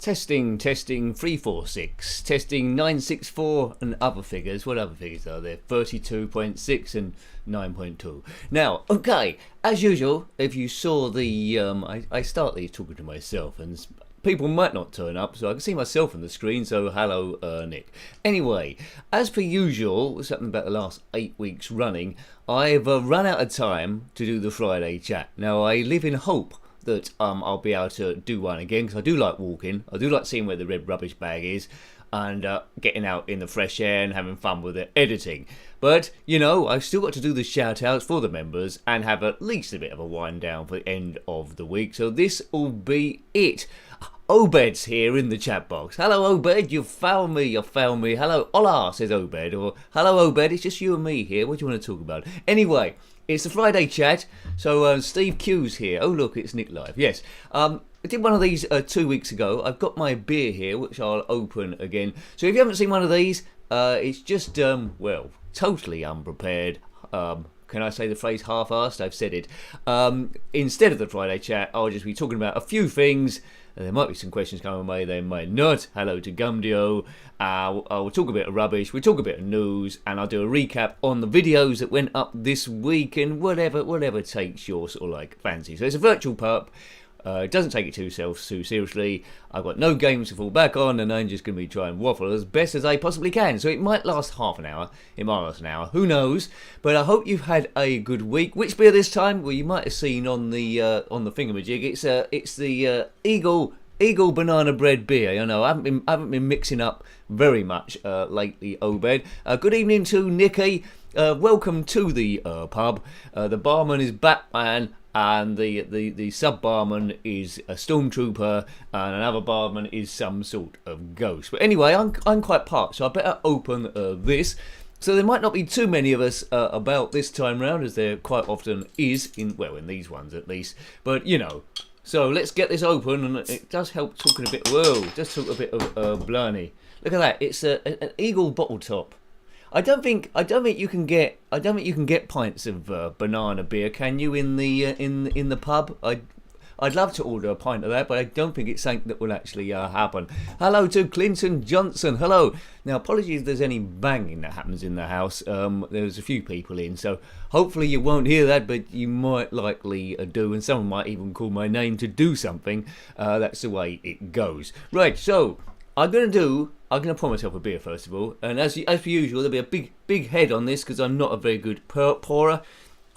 Testing, 346, testing 964 and other figures. What other figures are there? 32.6 and 9.2. Now, okay, as usual, if you saw the, I start these talking to myself and people might not turn up, so I can see myself on the screen, so hello, Nick. Anyway, as per usual, something about the last 8 weeks running, I've run out of time to do the Friday chat. Now, I live in hope that I'll be able to do one again, because I do like walking, I do like seeing where the red rubbish bag is, and getting out in the fresh air and having fun with the editing. But, you know, I've still got to do the shout-outs for the members and have at least a bit of a wind-down for the end of the week, so this will be it. Obed's here in the chat box. Hello, Obed, you found me. Hello, hola, says Obed, or hello, Obed, it's just you and me here. What do you want to talk about? Anyway, it's the Friday chat, so Steve Q's here. Oh, look, it's Nick Live. Yes, I did one of these 2 weeks ago. I've got my beer here, which I'll open again. So if you haven't seen one of these, it's just, well, totally unprepared. Can I say the phrase half-assed? I've said it. Instead of the Friday chat, I'll just be talking about a few things. There might be some questions coming my way, there might not. Hello to Gumdio. I'll talk a bit of rubbish, we'll talk a bit of news, and I'll do a recap on the videos that went up this week and whatever takes your sort of like fancy. So it's a virtual pub. It doesn't take it too seriously. I've got no games to fall back on, and I'm just going to be trying to waffle as best as I possibly can. So it might last half an hour, it might last an hour, who knows? But I hope you've had a good week. Which beer this time? Well, you might have seen on the thingamajig. It's the Eagle banana bread beer. You know, I haven't been mixing up very much lately. Obed. Good evening to Nikki. Welcome to the pub. The barman is Batman. And the sub-barman is a stormtrooper, and another barman is some sort of ghost. But anyway, I'm quite parched, so I better open this. So there might not be too many of us about this time round, as there quite often is, in these ones at least. But, you know, so let's get this open, and it does help talking a bit, whoa, it does talk a bit of blarney. Look at that, it's an Eagle bottle top. I don't think you can get pints of banana beer, can you, in the pub? I'd love to order a pint of that, but I don't think it's something that will actually happen. Hello to Clinton Johnson. Hello. Now, apologies if there's any banging that happens in the house. There's a few people in, so hopefully you won't hear that, but you might likely do, and someone might even call my name to do something. That's the way it goes. Right, so I'm going to pour myself a beer first of all, and as per usual, there'll be a big head on this because I'm not a very good pourer.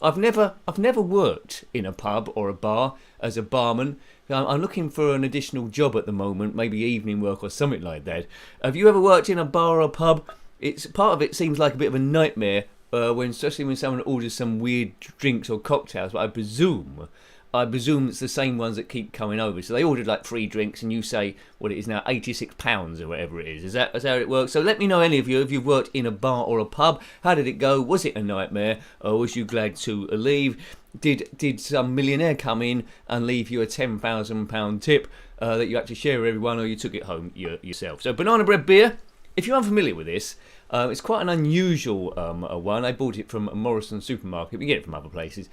I've never worked in a pub or a bar as a barman. I'm looking for an additional job at the moment, maybe evening work or something like that. Have you ever worked in a bar or a pub? It's part of it seems like a bit of a nightmare especially when someone orders some weird drinks or cocktails. But I presume it's the same ones that keep coming over. So they ordered like 3 drinks and you say what it is now, £86 or whatever it is. Is that how it works? So let me know, any of you, if you've worked in a bar or a pub. How did it go? Was it a nightmare? Or was you glad to leave? Did some millionaire come in and leave you a £10,000 tip that you had to share with everyone, or you took it home yourself? So banana bread beer, if you're unfamiliar with this, it's quite an unusual one. I bought it from a Morrison supermarket. We get it from other places.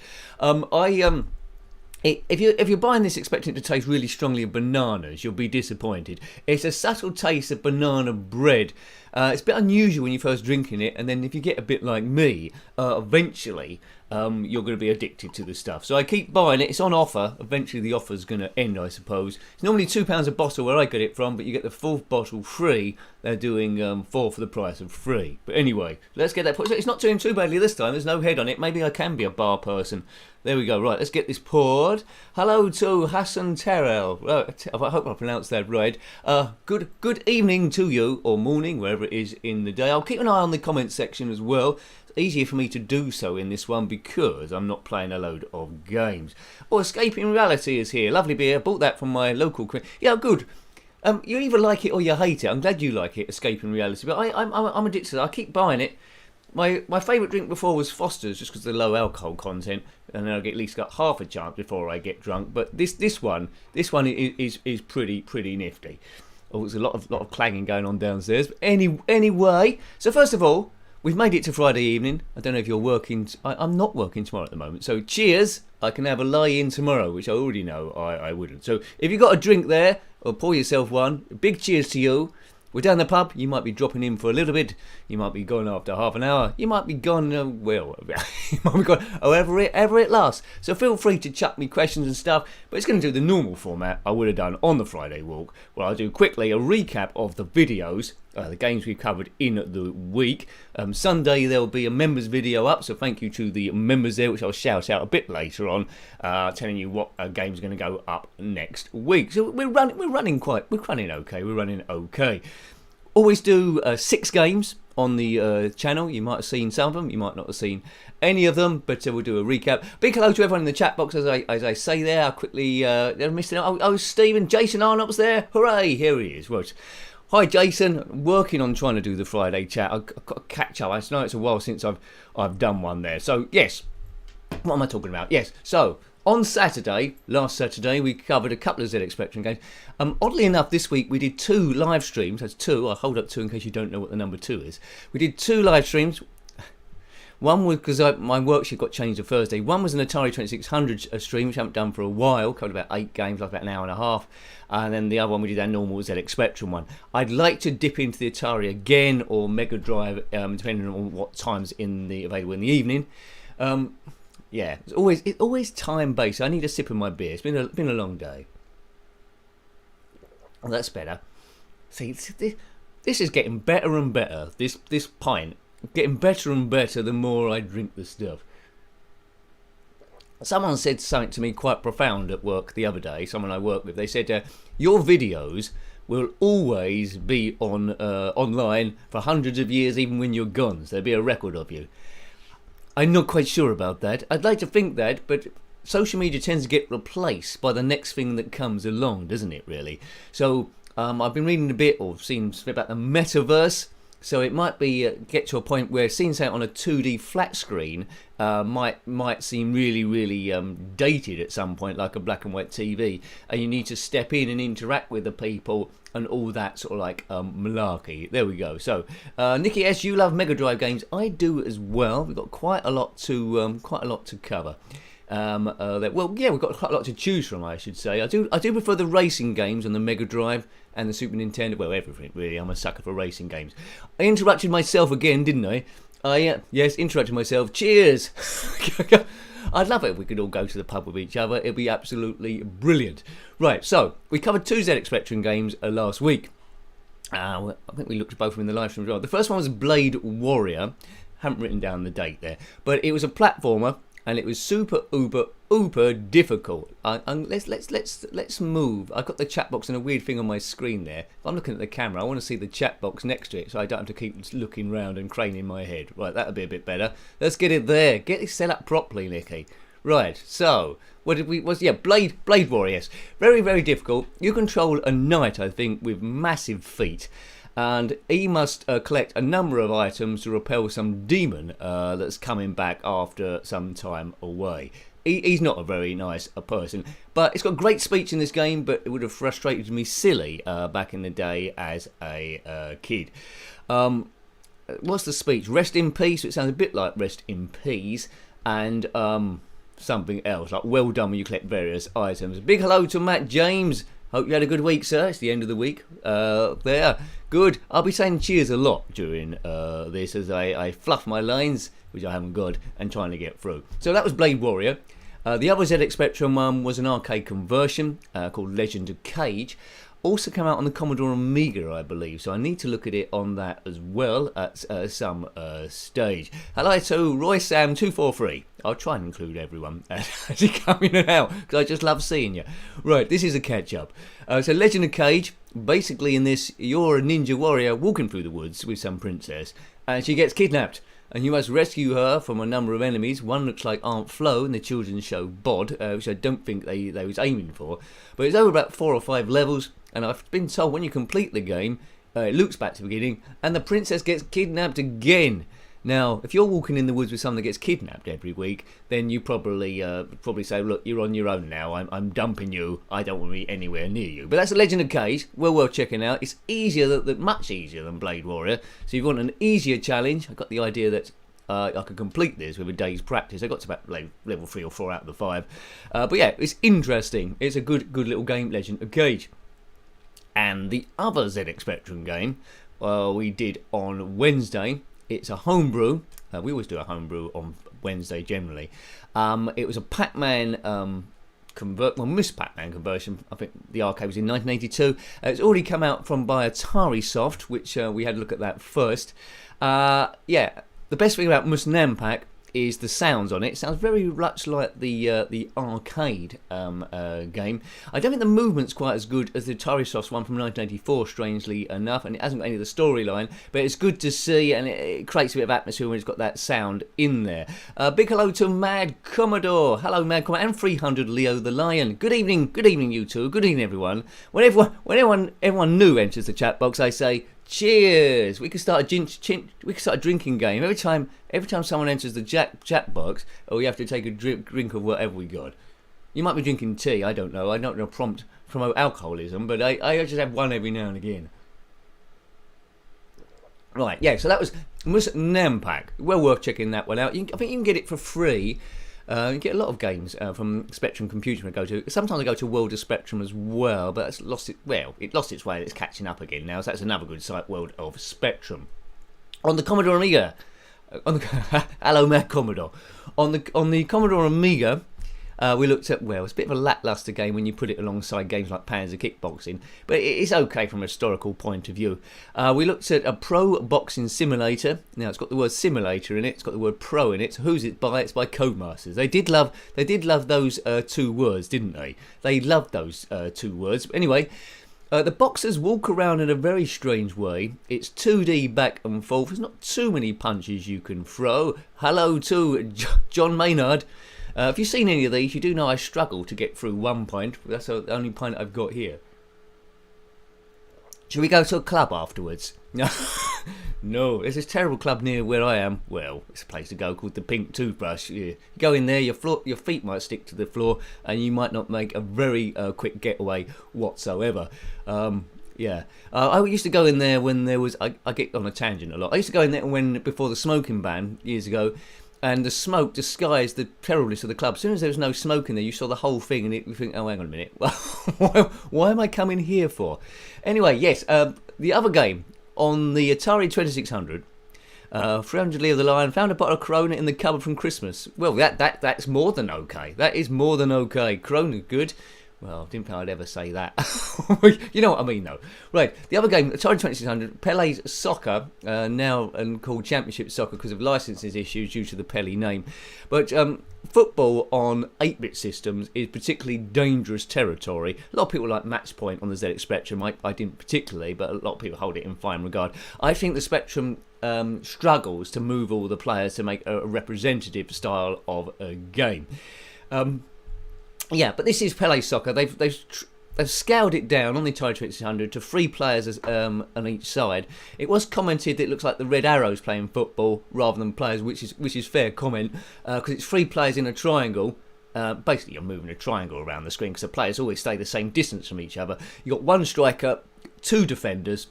If you're buying this expecting it to taste really strongly of bananas, you'll be disappointed. It's a subtle taste of banana bread. It's a bit unusual when you're first drinking it, and then if you get a bit like me, eventually you're going to be addicted to the stuff. So I keep buying it. It's on offer. Eventually the offer's going to end, I suppose. It's normally £2 a bottle where I get it from, but you get the 4th bottle free. They're doing 4 for the price of 3. But anyway, let's get that. It's not doing too badly this time. There's no head on it. Maybe I can be a bar person. There we go. Right, let's get this poured. Hello to Hassan Terrell. I hope I pronounced that right. Good evening to you, or morning, wherever it is in the day. I'll keep an eye on the comments section as well. It's easier for me to do so in this one because I'm not playing a load of games. Oh, Escaping Reality is here. Lovely beer. Bought that from my local... Yeah, good. You either like it or you hate it. I'm glad you like it, Escaping Reality. But I'm addicted to it. I keep buying it. My favourite drink before was Foster's, just because of the low alcohol content, and then I at least got half a chance before I get drunk. But this one is pretty nifty. Oh, there's a lot of clanging going on downstairs. But anyway, so first of all, we've made it to Friday evening. I don't know if you're working. I'm not working tomorrow at the moment. So cheers. I can have a lie-in tomorrow, which I already know I wouldn't. So if you've got a drink there, or pour yourself one. Big cheers to you. We're down the pub. You might be dropping in for a little bit. You might be gone after half an hour. You might be gone, well, you might be gone however it lasts. So feel free to chuck me questions and stuff. But it's going to do the normal format I would have done on the Friday walk, where I'll do quickly a recap of the videos, the games we've covered in the week. Sunday there'll be a members video up, so thank you to the members there, which I'll shout out a bit later on, telling you what game's going to go up next week. So we're running okay. Always do 6 games on the channel. You might have seen some of them, you might not have seen any of them, but we'll do a recap. Big hello to everyone in the chat box as I say there. I quickly missed it. Oh, Stephen, Jason Arnott's there. Hooray, here he is. Right. Hi Jason, working on trying to do the Friday chat. I've got to catch up. I know it's a while since I've done one there. So yes, what am I talking about? Yes, so on Saturday, last Saturday, we covered a couple of ZX Spectrum games. Oddly enough, this week we did 2 live streams. That's 2. I'll hold up 2 in case you don't know what the number 2 is. We did 2 live streams. One was because my worksheet got changed to Thursday. One was an Atari 2600 stream, which I haven't done for a while. Covered about 8 games, like about an hour and a half. And then the other one we did our normal ZX Spectrum one. I'd like to dip into the Atari again, or Mega Drive, depending on what time's available in the evening. Yeah, it's always time based. I need a sip of my beer. It's been a long day. Oh, that's better. See, this is getting better and better. This pint getting better and better the more I drink the stuff. Someone said something to me quite profound at work the other day. Someone I work with. They said your videos will always be online for hundreds of years, even when you're gone. So there'll be a record of you. I'm not quite sure about that. I'd like to think that, but social media tends to get replaced by the next thing that comes along, doesn't it, really? So I've been reading a bit or seen about the metaverse. So it might be get to a point where seeing something on a 2D flat screen might seem really dated at some point, like a black and white TV, and you need to step in and interact with the people and all that sort of like malarkey. There we go. So Nikki S, you love Mega Drive games. I do as well. We've got quite a lot to cover. Well, yeah, we've got quite a lot to choose from, I should say. I do prefer the racing games on the Mega Drive and the Super Nintendo. Well, everything really. I'm a sucker for racing games. I interrupted myself again, didn't I? Yes, interrupted myself. Cheers. I'd love it if we could all go to the pub with each other. It'd be absolutely brilliant. Right, so we covered 2 ZX Spectrum games last week. I think we looked at both of them in the live stream as well. The first one was Blade Warrior. Haven't written down the date there, but it was a platformer. And it was super difficult. Let's move. I've got the chat box and a weird thing on my screen there. If I'm looking at the camera, I want to see the chat box next to it, so I don't have to keep looking round and craning my head. Right, that'll be a bit better. Let's get it there. Get it set up properly, Nicky. Right. So what did we? Blade Warrior. Yes. Very difficult. You control a knight, I think, with massive feet. And he must collect a number of items to repel some demon that's coming back after some time away. He's not a very nice person, but it's got great speech in this game, but it would have frustrated me silly back in the day as a kid. What's the speech? Rest in peace. It sounds a bit like rest in peas, and something else, like well done when you collect various items. Big hello to Matt James. Hope you had a good week, sir. It's the end of the week. There. Good. I'll be saying cheers a lot during this as I fluff my lines, which I haven't got, and trying to get through. So that was Blade Warrior. The other ZX Spectrum one was an arcade conversion called Legend of Cage. Also came out on the Commodore Amiga, I believe, so I need to look at it on that as well at some stage. Hello to Roy Sam 243. I'll try and include everyone as you come in and out, because I just love seeing you. Right, this is a catch-up. So Legend of Cage, basically in this, you're a ninja warrior walking through the woods with some princess, and she gets kidnapped. And you must rescue her from a number of enemies. One looks like Aunt Flo in the children's show Bod, which I don't think they was aiming for. But it's over about 4 or 5 levels, and I've been told when you complete the game, it loops back to the beginning, and the princess gets kidnapped again. Now, if you're walking in the woods with someone that gets kidnapped every week, then you probably say, look, you're on your own now. I'm dumping you. I don't want to be anywhere near you. But that's the Legend of Cage. Well worth checking out. It's much easier than Blade Warrior. So if you want an easier challenge, I got the idea that I could complete this with a day's practice. I got to about level 3 or 4 out of the 5. But yeah, it's interesting. It's a good little game, Legend of Cage. And the other ZX Spectrum game we did on Wednesday. It's a homebrew. We always do a homebrew on Wednesday generally. It was a Pac-Man Miss Pac-Man conversion. I think the arcade was in 1982. It's already come out by Atari Soft, which we had a look at that first. The best thing about Mus Nampak is the sounds on it. It sounds very much like the arcade game. I don't think the movement's quite as good as the Atari Soft's one from 1984, strangely enough, and it hasn't got any of the storyline, but it's good to see, and it creates a bit of atmosphere when it's got that sound in there. Big hello to Mad Commodore. Hello, Mad Commodore, and 300 Leo the Lion. Good evening, you two. Good evening, everyone. When everyone new enters the chat box, I say, cheers. We could start a drinking game every time someone enters the chat box. Or we have to take a drink of whatever we got. You might be drinking tea. I don't know. I don't know promote alcoholism, but I just have one every now and again. Right. Yeah. So that was Mus Nampak. Well worth checking that one out. I think you can get it for free. You get a lot of games from Spectrum Computing I go to. Sometimes I go to World of Spectrum as well, but it lost its way and it's catching up again now, so that's another good site, World of Spectrum. On the Commodore Amiga, hello Mad Commodore. On the Commodore Amiga, we looked at, it's a bit of a lackluster game when you put it alongside games like Panzer Kickboxing, but it's okay from a historical point of view. We looked at a pro boxing simulator. Now it's got the word simulator in it, it's got the word pro in it. So who's it by? It's by Codemasters. They did love those two words, didn't they? They loved those two words. But anyway, the boxers walk around in a very strange way. It's 2D back and forth. There's not too many punches you can throw. Hello to John Maynard. If you've seen any of these, you do know I struggle to get through one point. That's the only point I've got here. Should we go to a club afterwards? No, there's this terrible club near where I am. Well, it's a place to go called the Pink Toothbrush. You go in there, your feet might stick to the floor, and you might not make a very quick getaway whatsoever. I used to go in there when there was. I get on a tangent a lot. I used to go in there before the smoking ban years ago. And the smoke disguised the terribleness of the club. As soon as there was no smoke in there, you saw the whole thing, and you think, oh, hang on a minute. Why am I coming here for? Anyway, yes, the other game, on the Atari 2600, 300 Leo the Lion found a bottle of Corona in the cupboard from Christmas. Well, that's more than okay. That is more than okay. Corona's good. Well, I didn't think I'd ever say that. You know what I mean, though. Right, the other game, Atari 2600, Pele's Soccer, now called Championship Soccer because of licenses issues due to the Pele name. But football on 8-bit systems is particularly dangerous territory. A lot of people like Match Point on the ZX Spectrum. I didn't particularly, but a lot of people hold it in fine regard. I think the Spectrum struggles to move all the players to make a representative style of a game. But this is Pele Soccer. They've scaled it down on the Atari 2600 to 3 players on each side. It was commented that it looks like the Red Arrows playing football rather than players, which is fair comment, because it's 3 players in a triangle. Basically, you're moving a triangle around the screen because the players always stay the same distance from each other. You've got 1 striker, 2 defenders,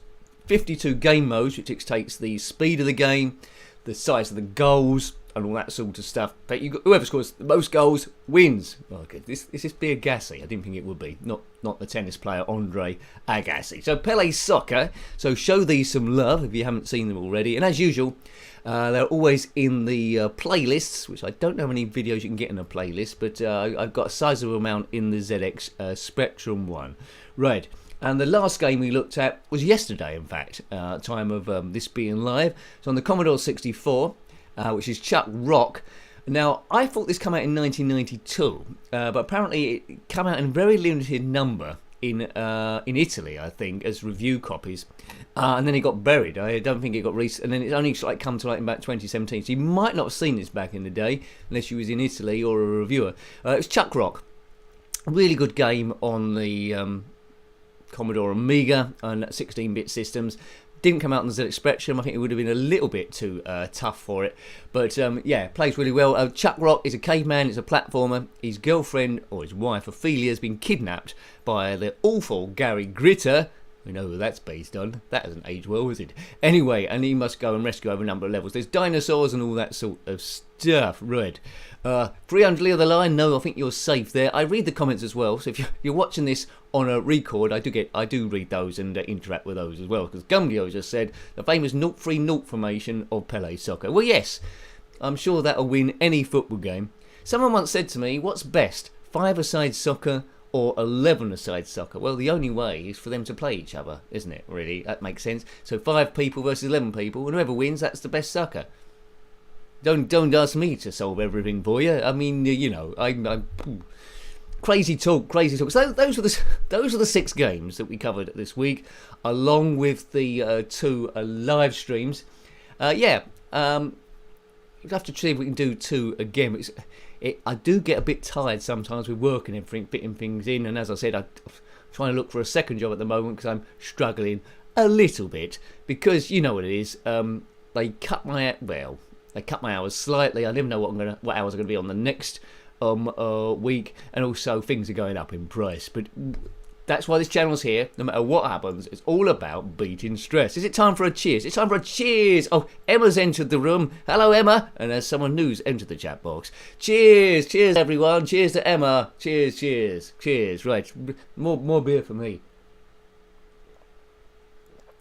52 game modes, which dictates the speed of the game, the size of the goals, and all that sort of stuff. But whoever scores the most goals wins. Okay, this is Beer Gassi. I didn't think it would be. Not the tennis player Andre Agassi. So Pele Soccer. So show these some love if you haven't seen them already. And as usual, they're always in the playlists, which I don't know how many videos you can get in a playlist, but I've got a sizable amount in the ZX Spectrum one. Right. And the last game we looked at was yesterday, in fact, time of this being live. It's on the Commodore 64. Which is Chuck Rock. Now, I thought this came out in 1992, but apparently it came out in a very limited number in Italy, I think, as review copies, and then it got buried. I don't think it got released, and then it's only come to about 2017. So you might not have seen this back in the day unless you was in Italy or a reviewer. It's Chuck Rock, a really good game on the Commodore Amiga and 16-bit systems. Didn't come out on the ZX Spectrum. I think it would have been a little bit too tough for it. But plays really well. Chuck Rock is a caveman, it's a platformer. His girlfriend, or his wife, Ophelia, has been kidnapped by the awful Gary Gritter. We know who that's based on. That hasn't aged well, is it? Anyway, and he must go and rescue over a number of levels. There's dinosaurs and all that sort of stuff. Right. 300 Lee of the line. No, I think you're safe there. I read the comments as well. So if you're watching this on a record, I do read those and interact with those as well. Because Gumdio just said the famous 0-3-0 formation of Pele soccer. Well, yes, I'm sure that'll win any football game. Someone once said to me, "What's best, 5-a-side soccer or 11-a-side soccer?" Well, the only way is for them to play each other, isn't it, really? That makes sense. So 5 people versus 11 people, and whoever wins, that's the best soccer. Don't ask me to solve everything for you. I mean, I'm crazy talk. So those were the 6 games that we covered this week, along with the 2 live streams. We'll have to see if we can do 2 again. I do get a bit tired sometimes with work and everything, fitting things in. And as I said, I'm trying to look for a second job at the moment because I'm struggling a little bit. Because you know what it is, they cut my hours slightly. I never know what hours are going to be on the next week, and also things are going up in price. But that's why this channel's here. No matter what happens, it's all about beating stress. Is it time for a cheers? It's time for a cheers. Oh, Emma's entered the room. Hello, Emma. And there's someone new's entered the chat box. Cheers, cheers, everyone. Cheers to Emma. Cheers, cheers, cheers. Right, more beer for me.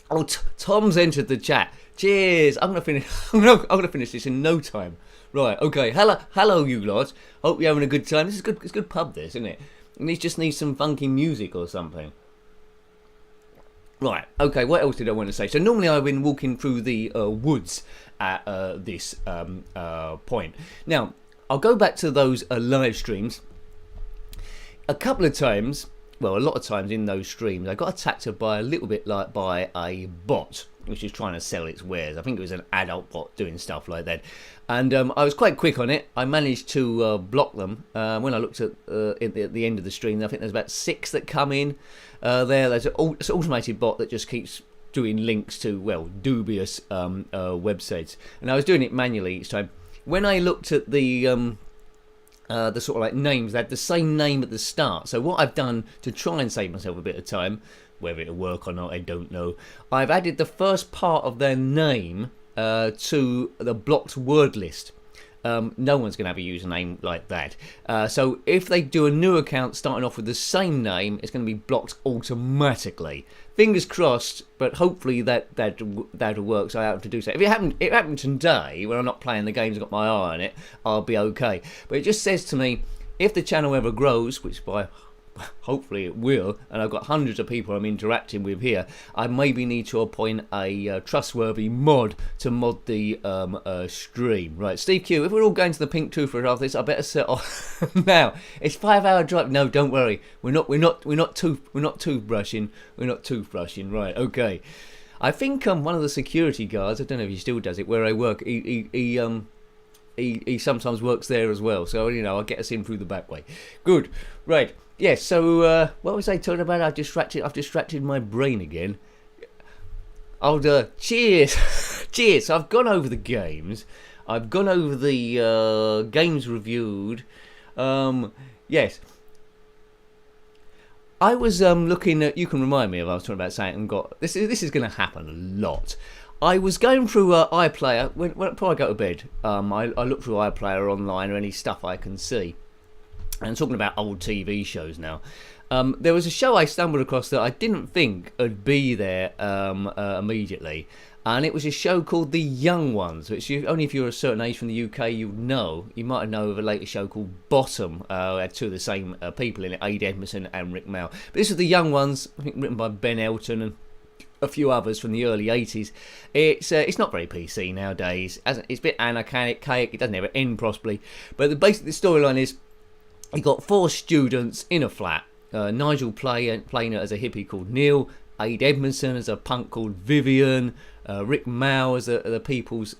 Oh, Tom's entered the chat. Cheers. I'm gonna finish this in no time. Right. Okay. Hello, you lot. Hope you're having a good time. This is good. It's a good pub, this, isn't it? And it just needs some funky music or something. Right, okay, what else did I want to say? So normally I've been walking through the woods at this point. Now, I'll go back to those live streams. A couple of times, well, a lot of times in those streams, I got attacked by a bot, which is trying to sell its wares. I think it was an adult bot doing stuff like that. And I was quite quick on it. I managed to block them. When I looked at the end of the stream, I think there's about 6 that come in. There's an automated bot that just keeps doing links to, well, dubious websites. And I was doing it manually each time. When I looked at the sort of like names, they had the same name at the start. So what I've done to try and save myself a bit of time, whether it'll work or not, I don't know, I've added the first part of their name to the blocked word list. No one's going to have a username like that. So if they do a new account starting off with the same name, it's going to be blocked automatically. Fingers crossed, but hopefully that'll work. So I have to do so. If it happened today when I'm not playing the games, I've got my eye on it, I'll be okay. But it just says to me, if the channel ever grows, which hopefully it will, and I've got hundreds of people I'm interacting with here, I maybe need to appoint a trustworthy mod to mod the stream. Right, Steve Q, if we're all going to the Pink Tooth for after this, I better set off now. It's 5-hour drive. No, don't worry. We're not toothbrushing. Right, okay. I think one of the security guards, I don't know if he still does it where I work, he sometimes works there as well, so I'll get us in through the back way. Good. Right. Yes, so what was I talking about? I've distracted my brain again. Cheers. Cheers. So I've gone over the games. I've gone over the games reviewed. Yes. I was looking at, you can remind me if I was talking about something and got, this is going to happen a lot. I was going through iPlayer, before I go to bed, I look through iPlayer online or any stuff I can see. And talking about old TV shows now, there was a show I stumbled across that I didn't think would be there immediately, and it was a show called The Young Ones, which only if you're a certain age from the UK you know. You might know of a later show called Bottom, had 2 of the same people in it, Ade Edmondson and Rick Mao. But this is The Young Ones, I think written by Ben Elton and a few others from the early 80s. It's not very PC nowadays. It's a bit anarchic, it doesn't ever end properly. But the storyline is, you got 4 students in a flat. Nigel playing it as a hippie called Neil, Ade Edmondson as a punk called Vivian, Rick Mao as the people's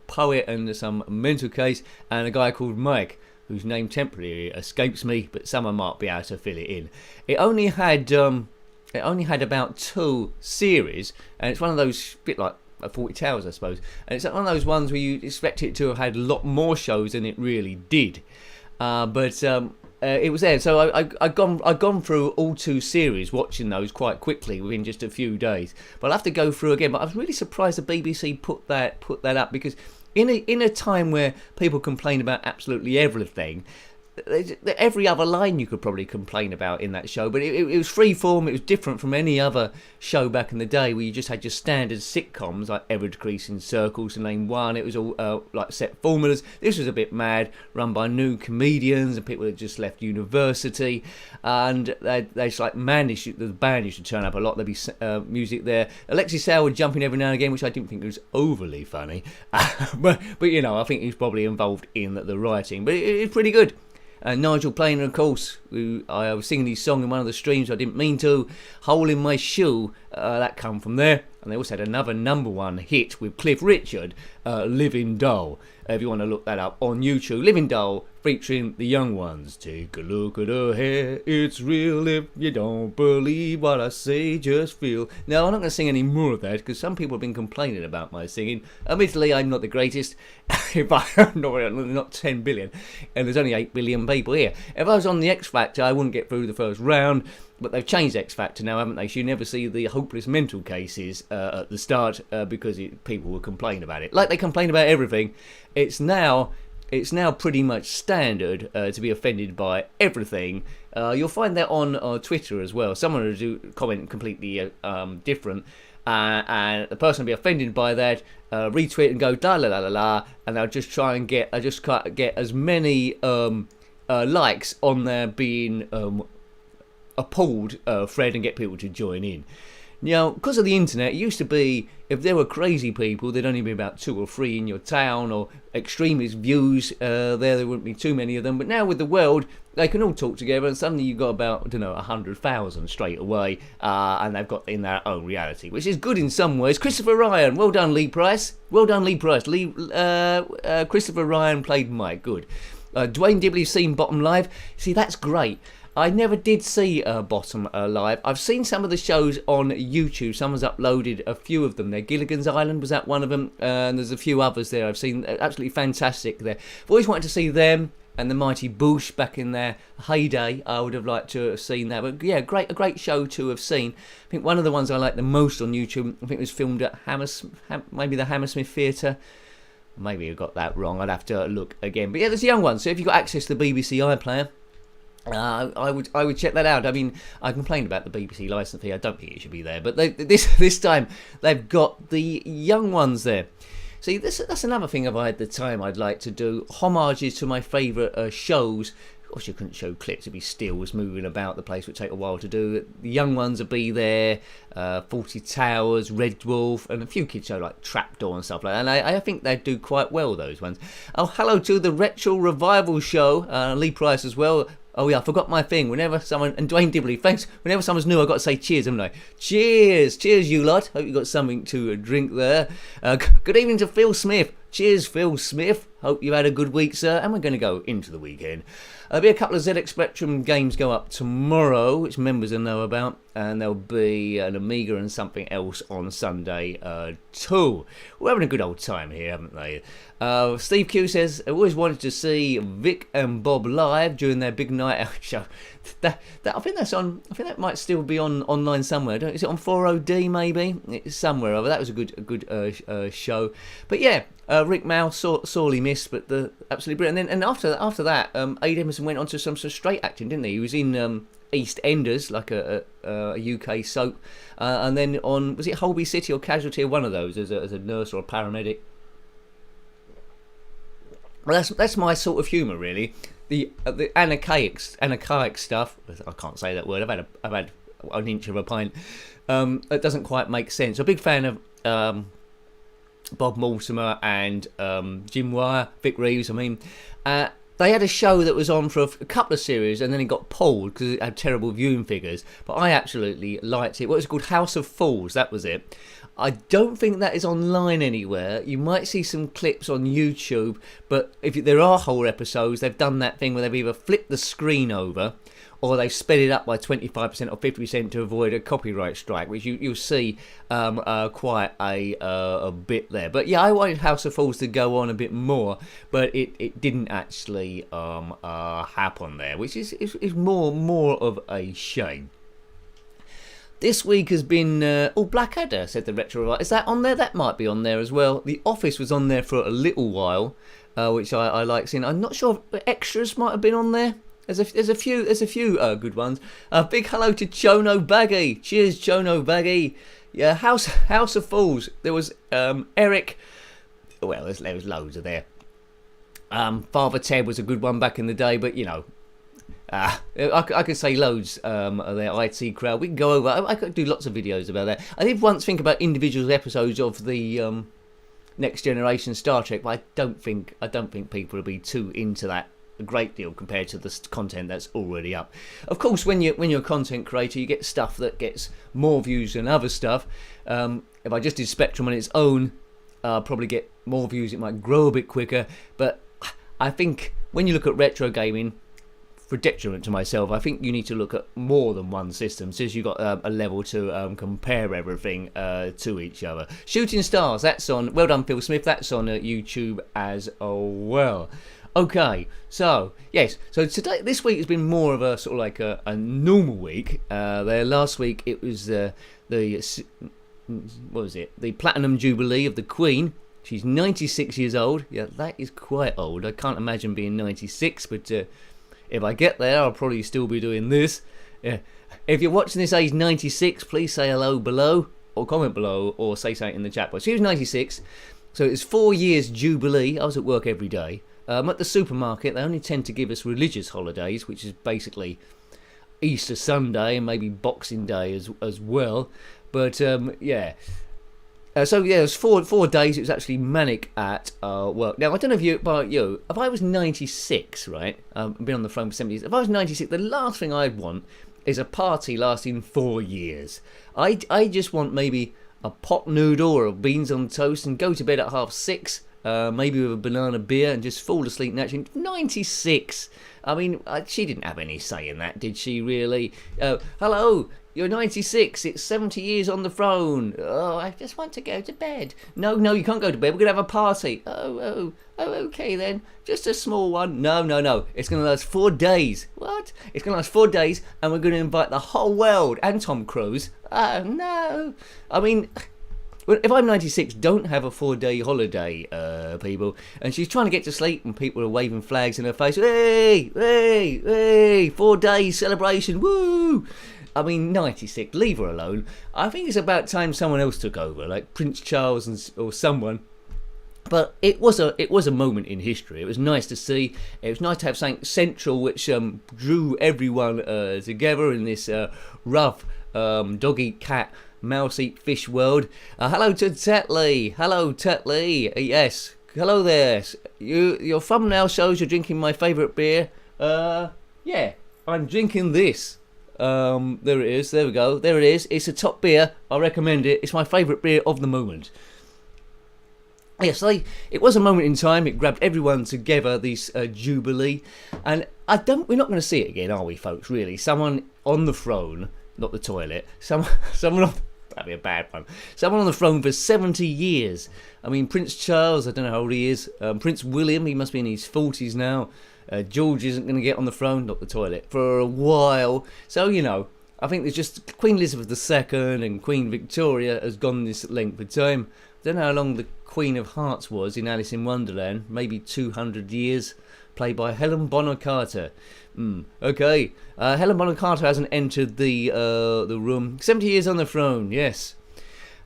poet and some mental case, and a guy called Mike, whose name temporarily escapes me, but someone might be able to fill it in. It only had about 2 series, and it's one of those, bit like 40 Towers, I suppose. And it's one of those ones where you expect it to have had a lot more shows than it really did. But it was there. So I'd gone through all 2 series, watching those quite quickly within just a few days. But I'll have to go through again. But I was really surprised the BBC put that up, because in a time where people complain about absolutely everything, every other line you could probably complain about in that show, but it was free form. It was different from any other show back in the day, where you just had your standard sitcoms like Ever Decreasing Circles, to name one. It was all like set formulas. This was a bit mad, run by new comedians and people that just left university, and they just like, man, the band used to turn up a lot. There'd be music there. Alexis Sale would jump in every now and again, which I didn't think was overly funny, but you know, I think he's probably involved in the writing, but it's pretty good. Nigel Planer, of course, who I was singing his song in one of the streams, I didn't mean to, Hole in My Shoe, that come from there. And they also had another #1 hit with Cliff Richard, Living Doll. If you want to look that up on YouTube, Living Doll, featuring the young ones. Take a look at her hair, it's real. If you don't believe what I say, just feel. Now, I'm not going to sing any more of that, because some people have been complaining about my singing. Admittedly, I'm not the greatest. If I'm not 10 billion, and there's only 8 billion people here. If I was on the X Factor, I wouldn't get through the first round. But they've changed X Factor now, haven't they? So you never see the hopeless mental cases at the start, because people will complain about it. Like they complain about everything. It's now pretty much standard to be offended by everything. You'll find that on Twitter as well. Someone will do comment completely different, and the person will be offended by that, retweet and go da la la la la, and they'll just try and get as many likes on there being appalled thread, and get people to join in. Now, because of the internet, it used to be, if there were crazy people, there'd only be about 2 or 3 in your town, or extremist views, there wouldn't be too many of them. But now with the world, they can all talk together, and suddenly you've got about, I don't know, 100,000 straight away, and they've got in their own reality, which is good in some ways. Christopher Ryan, well done, Lee Price. Well done, Lee Price. Christopher Ryan played Mike, good. Dwayne Dibley's seen Bottom live. See, that's great. I never did see Bottom live. I've seen some of the shows on YouTube. Someone's uploaded a few of them there. Gilligan's Island, was that one of them? And there's a few others there I've seen. Absolutely fantastic there. I've always wanted to see them and the Mighty Boosh back in their heyday. I would have liked to have seen that. But yeah, a great show to have seen. I think one of the ones I like the most on YouTube, I think it was filmed at maybe the Hammersmith Theatre. Maybe I got that wrong. I'd have to look again. But yeah, there's the young one. So if you've got access to the BBC iPlayer, I would check that out. I mean, I complained about the BBC licence fee. I don't think it should be there, but this time they've got the young ones there. See, that's another thing. If I had the time, I'd like to do homages to my favourite shows. Of course, you couldn't show clips; it'd be stills moving about the place. Would take a while to do. The young ones would be there. 40 Towers, Red Dwarf, and a few kids show like Trapdoor and stuff like that. And I think they'd do quite well, those ones. Oh, hello to the Retro Revival Show, Lee Price as well. Oh yeah, I forgot my thing. Whenever someone, and Dwayne Dibley, thanks. Whenever someone's new, I've got to say cheers, haven't I? Cheers, cheers, you lot. Hope you got something to drink there. Good evening to Phil Smith. Cheers, Phil Smith. Hope you had a good week, sir. And we're going to go into the weekend. There'll be a couple of ZX Spectrum games go up tomorrow, which members will know about, and there'll be an Amiga and something else on Sunday too. We're having a good old time here, haven't they? Steve Q says, I always wanted to see Vic and Bob live during their big night out show. I think that's on. I think that might still be online somewhere. Is it on 40D maybe? It's somewhere over. That was a good show. But yeah, Rick Mouse sorely missed, but absolutely brilliant. And then after that, Aid Emerson went on to some sort of straight acting, didn't he? He was in EastEnders, like a UK soap, and then on, was it Holby City or Casualty, or one of those, as a nurse or a paramedic. Well, that's my sort of humour, really. The anarchaic stuff. I can't say that word. I've had an inch of a pint. It doesn't quite make sense. I'm a big fan of Bob Mortimer and Jim Wire, Vic Reeves. I mean, they had a show that was on for a couple of series, and then it got pulled because it had terrible viewing figures. But I absolutely liked it. What was it called? House of Fools. That was it. I don't think that is online anywhere. You might see some clips on YouTube, but if there are whole episodes, they've done that thing where they've either flipped the screen over, or they've sped it up by 25% or 50% to avoid a copyright strike, which you'll see quite a bit there. But yeah, I wanted House of Fools to go on a bit more, but it didn't actually happen there, which is more of a shame. This week has been Blackadder, said the Retro. Is that on there? That might be on there as well. The Office was on there for a little while, which I like seeing. I'm not sure if Extras might have been on there. There's a few good ones. Big hello to Chono Baggy. Cheers, Chono Baggy. Yeah, House of Fools. There was Eric. Well, there was loads of there. Father Ted was a good one back in the day, but you know. I could say loads of their IT crowd. We can go over. I could do lots of videos about that. I did once think about individual episodes of the Next Generation Star Trek, but I don't think people will be too into that a great deal compared to the content that's already up. Of course, when you're a content creator, you get stuff that gets more views than other stuff. If I just did Spectrum on its own, I'll probably get more views. It might grow a bit quicker, but I think when you look at retro gaming, for detriment to myself, I think you need to look at more than one system, since you've got a level to compare everything to each other. Shooting Stars, that's on. Well done, Phil Smith. That's on YouTube as well. Okay, so yes, so this week has been more of a sort of like a normal week. There last week it was what was it? The Platinum Jubilee of the Queen. She's 96 years old. Yeah, that is quite old. I can't imagine being 96, but if I get there, I'll probably still be doing this. Yeah. If you're watching this age 96, please say hello below, or comment below, or say something in the chat box. She was 96, so it's 4 years Jubilee. I was at work every day. At the supermarket, they only tend to give us religious holidays, which is basically Easter Sunday and maybe Boxing Day as well. But yeah. So yeah, it was 4 days. It was actually manic at work. Now I don't know about you. If I was 96, right? I've been on the phone for 7 years. If I was 96, the last thing I'd want is a party lasting 4 years. I just want maybe a pot noodle or a beans on toast and go to bed at 6:30. Maybe with a banana beer and just fall asleep naturally. 96. I mean, she didn't have any say in that, did she really? Hello, you're 96. It's 70 years on the throne. Oh, I just want to go to bed. No, you can't go to bed. We're going to have a party. Oh, okay then. Just a small one. No. It's going to last 4 days. What? It's going to last 4 days and we're going to invite the whole world and Tom Cruise. Oh, no. I mean, if I'm 96, don't have a 4-day holiday, people. And she's trying to get to sleep and people are waving flags in her face. Hey, 4 days celebration, woo! I mean, 96, leave her alone. I think it's about time someone else took over, like Prince Charles or someone. But it was a moment in history. It was nice to see. It was nice to have something central which drew everyone together in this rough dog-eat-cat, mouse-eat-fish world. Hello to Tetley. Hello, Tetley. Yes. Hello there. Your thumbnail shows you're drinking my favourite beer. Yeah, I'm drinking this. There it is. There we go. There it is. It's a top beer. I recommend it. It's my favourite beer of the moment. Yes, it was a moment in time. It grabbed everyone together, this Jubilee. And we're not going to see it again, are we, folks, really? Someone on the throne, not the toilet, someone on, that'd be a bad one. Someone on the throne for 70 years. I mean, Prince Charles, I don't know how old he is. Prince William, he must be in his 40s now. George isn't going to get on the throne, not the toilet, for a while. So, you know, I think there's just Queen Elizabeth II and Queen Victoria has gone this length of time. I don't know how long the Queen of Hearts was in Alice in Wonderland, maybe 200 years, played by Helen Bonham Carter. Okay, Helen Bonham Carter hasn't entered the room. 70 years on the throne, yes.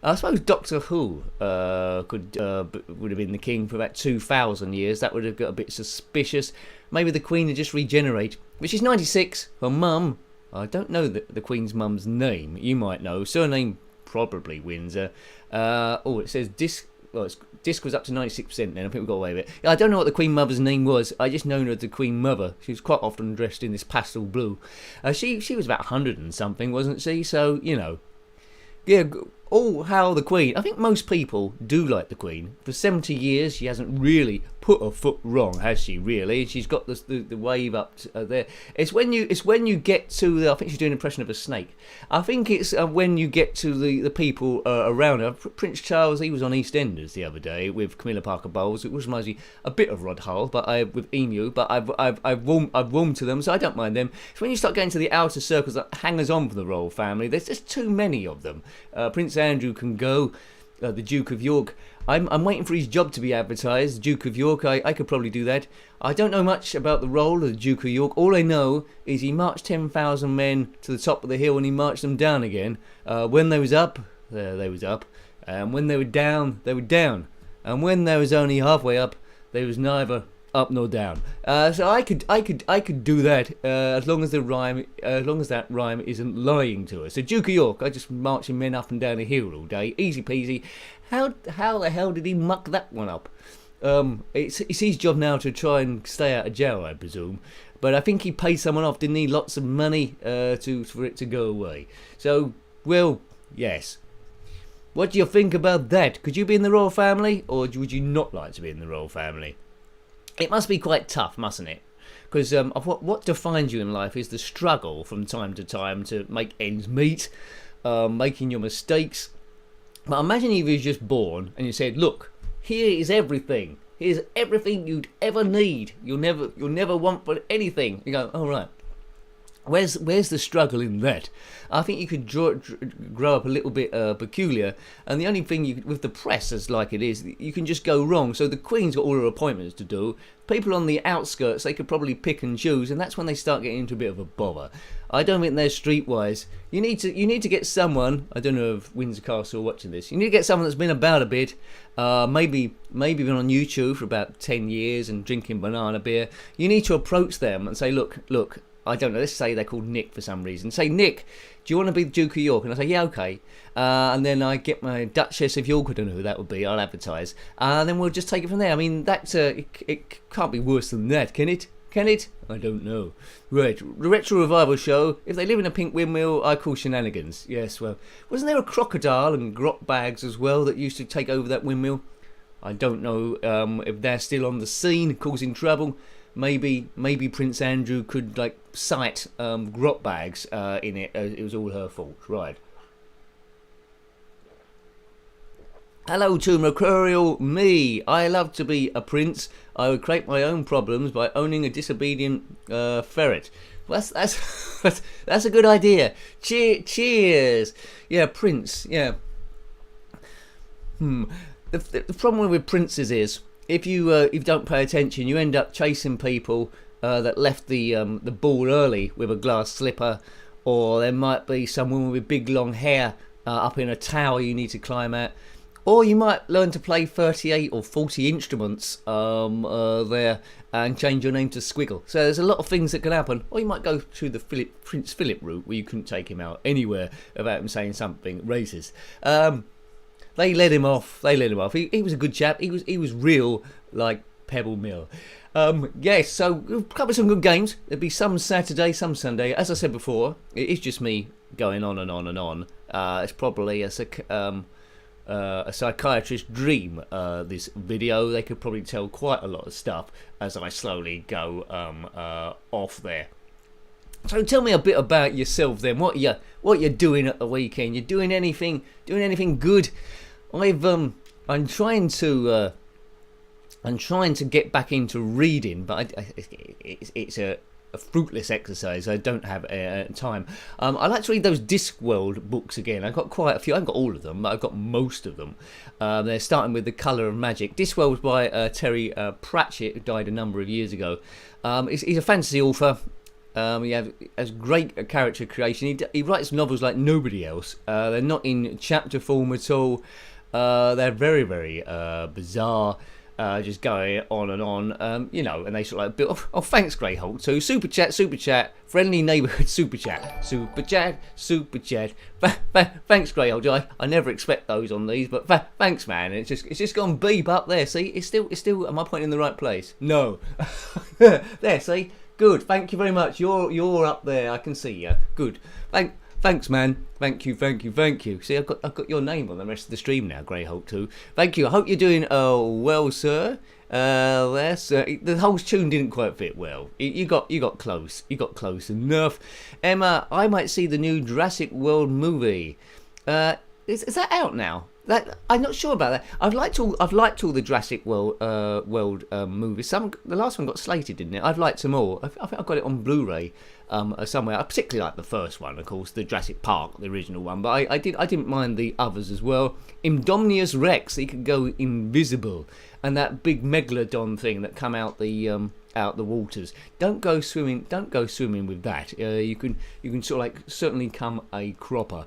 I suppose Doctor Who would have been the king for about 2,000 years. That would have got a bit suspicious. Maybe the Queen had just regenerated. But she's 96. Her mum, I don't know the Queen's mum's name. You might know. Surname probably Windsor. It says Disc. Well, Disc was up to 96% then. I think we got away with it. I don't know what the Queen Mother's name was. I just know her as the Queen Mother. She was quite often dressed in this pastel blue. She was about 100 and something, wasn't she? So, you know. Yeah, all hail the Queen. I think most people do like the Queen. For 70 years, she hasn't really put her foot wrong, has she? Really, she's got the wave up there. It's when you get to the. I think she's doing an impression of a snake. I think it's when you get to the people around her. Prince Charles, he was on EastEnders the other day with Camilla Parker Bowles. It was mostly a bit of Rod Hull, but with Emu. But I've warmed to them, so I don't mind them. It's when you start getting to the outer circles, that hangers on for the royal family. There's just too many of them. Prince Andrew can go. The Duke of York. I'm waiting for his job to be advertised. Duke of York. I could probably do that. I don't know much about the role of the Duke of York. All I know is he marched 10,000 men to the top of the hill and he marched them down again. When they was up, they was up. And when they were down, they were down. And when they was only halfway up, they was neither up nor down. So I could do that as long as that rhyme isn't lying to us. So Duke of York, I just marching men up and down the hill all day, easy peasy. How the hell did he muck that one up? It's his job now to try and stay out of jail, I presume. But I think he paid someone off, didn't he? Lots of money for it to go away. So, well, yes. What do you think about that? Could you be in the royal family, or would you not like to be in the royal family? It must be quite tough, mustn't it? Because what defines you in life is the struggle from time to time to make ends meet, making your mistakes. But imagine if you was just born and you said, look, here is everything. Here's everything you'd ever need. You'll never want for anything. You go, all right. Where's the struggle in that? I think you could grow up a little bit peculiar, and the only thing with the press, as like it is, you can just go wrong. So the Queen's got all her appointments to do. People on the outskirts, they could probably pick and choose, and that's when they start getting into a bit of a bother. I don't think they're streetwise. You need to get someone. I don't know if Windsor Castle are watching this. You need to get someone that's been about a bit, maybe been on YouTube for about 10 years and drinking banana beer. You need to approach them and say, look. I don't know, let's say they're called Nick for some reason. Say, Nick, do you want to be the Duke of York? And I say, yeah, okay. And then I get my Duchess of York, I don't know who that would be, I'll advertise. And then we'll just take it from there. I mean, it can't be worse than that, can it? Can it? I don't know. Right, the Retro Revival Show, if they live in a pink windmill, I call shenanigans. Yes, well, wasn't there a crocodile and grot bags as well that used to take over that windmill? I don't know if they're still on the scene, causing trouble. Maybe Prince Andrew could cite grot bags in it. It was all her fault, right? Hello to Mercurial me. I love to be a prince. I would create my own problems by owning a disobedient ferret. That's a good idea. Cheers. Yeah, Prince. Yeah. The problem with princes is, if you don't pay attention, you end up chasing people that left the ball early with a glass slipper, or there might be some woman with big long hair up in a tower you need to climb at, or you might learn to play 38 or 40 instruments there and change your name to Squiggle. So there's a lot of things that can happen. Or you might go through the Prince Philip route, where you couldn't take him out anywhere without him saying something racist. They let him off. He was a good chap. He was real like Pebble Mill. Yes, so we'll cover some good games. There'll be some Saturday, some Sunday. As I said before, it is just me going on and on and on. It's probably a psychiatrist's dream, this video. They could probably tell quite a lot of stuff as I slowly go off there. So tell me a bit about yourself then. What you're doing at the weekend? You doing anything good? I'm trying to get back into reading, but it's a fruitless exercise. I don't have time. I like to read those Discworld books again. I've got quite a few. I haven't got all of them, but I've got most of them. They're starting with The Colour of Magic. Discworld was by Terry Pratchett, who died a number of years ago. He's a fantasy author. He has great character creation. He writes novels like nobody else. They're not in chapter form at all. They're very, very bizarre. Just going on and on, and they sort of build. Oh, thanks, Grey Hulk. So super chat, friendly neighbourhood super chat. Thanks, Grey Hulk. I never expect those on these, but thanks, man. It's just gone beep up there. See, it's still. Am I pointing in the right place? No. There. See, good. Thank you very much. You're up there. I can see you. Good. Thanks, man. Thank you. See, I've got your name on the rest of the stream now, Grey Hulk 2. Thank you. I hope you're doing well, sir. The whole tune didn't quite fit well. You got close. You got close enough. Emma, I might see the new Jurassic World movie. Is that out now? I'm not sure about that. I've liked all the Jurassic World movies. The last one got slated, didn't it? I've liked them all. I think I've got it on Blu-ray somewhere. I particularly like the first one, of course, the Jurassic Park, the original one. But I didn't mind the others as well. Indominus Rex, he could go invisible, and that big megalodon thing that come out the waters. Don't go swimming with that. You can sort of like certainly come a cropper.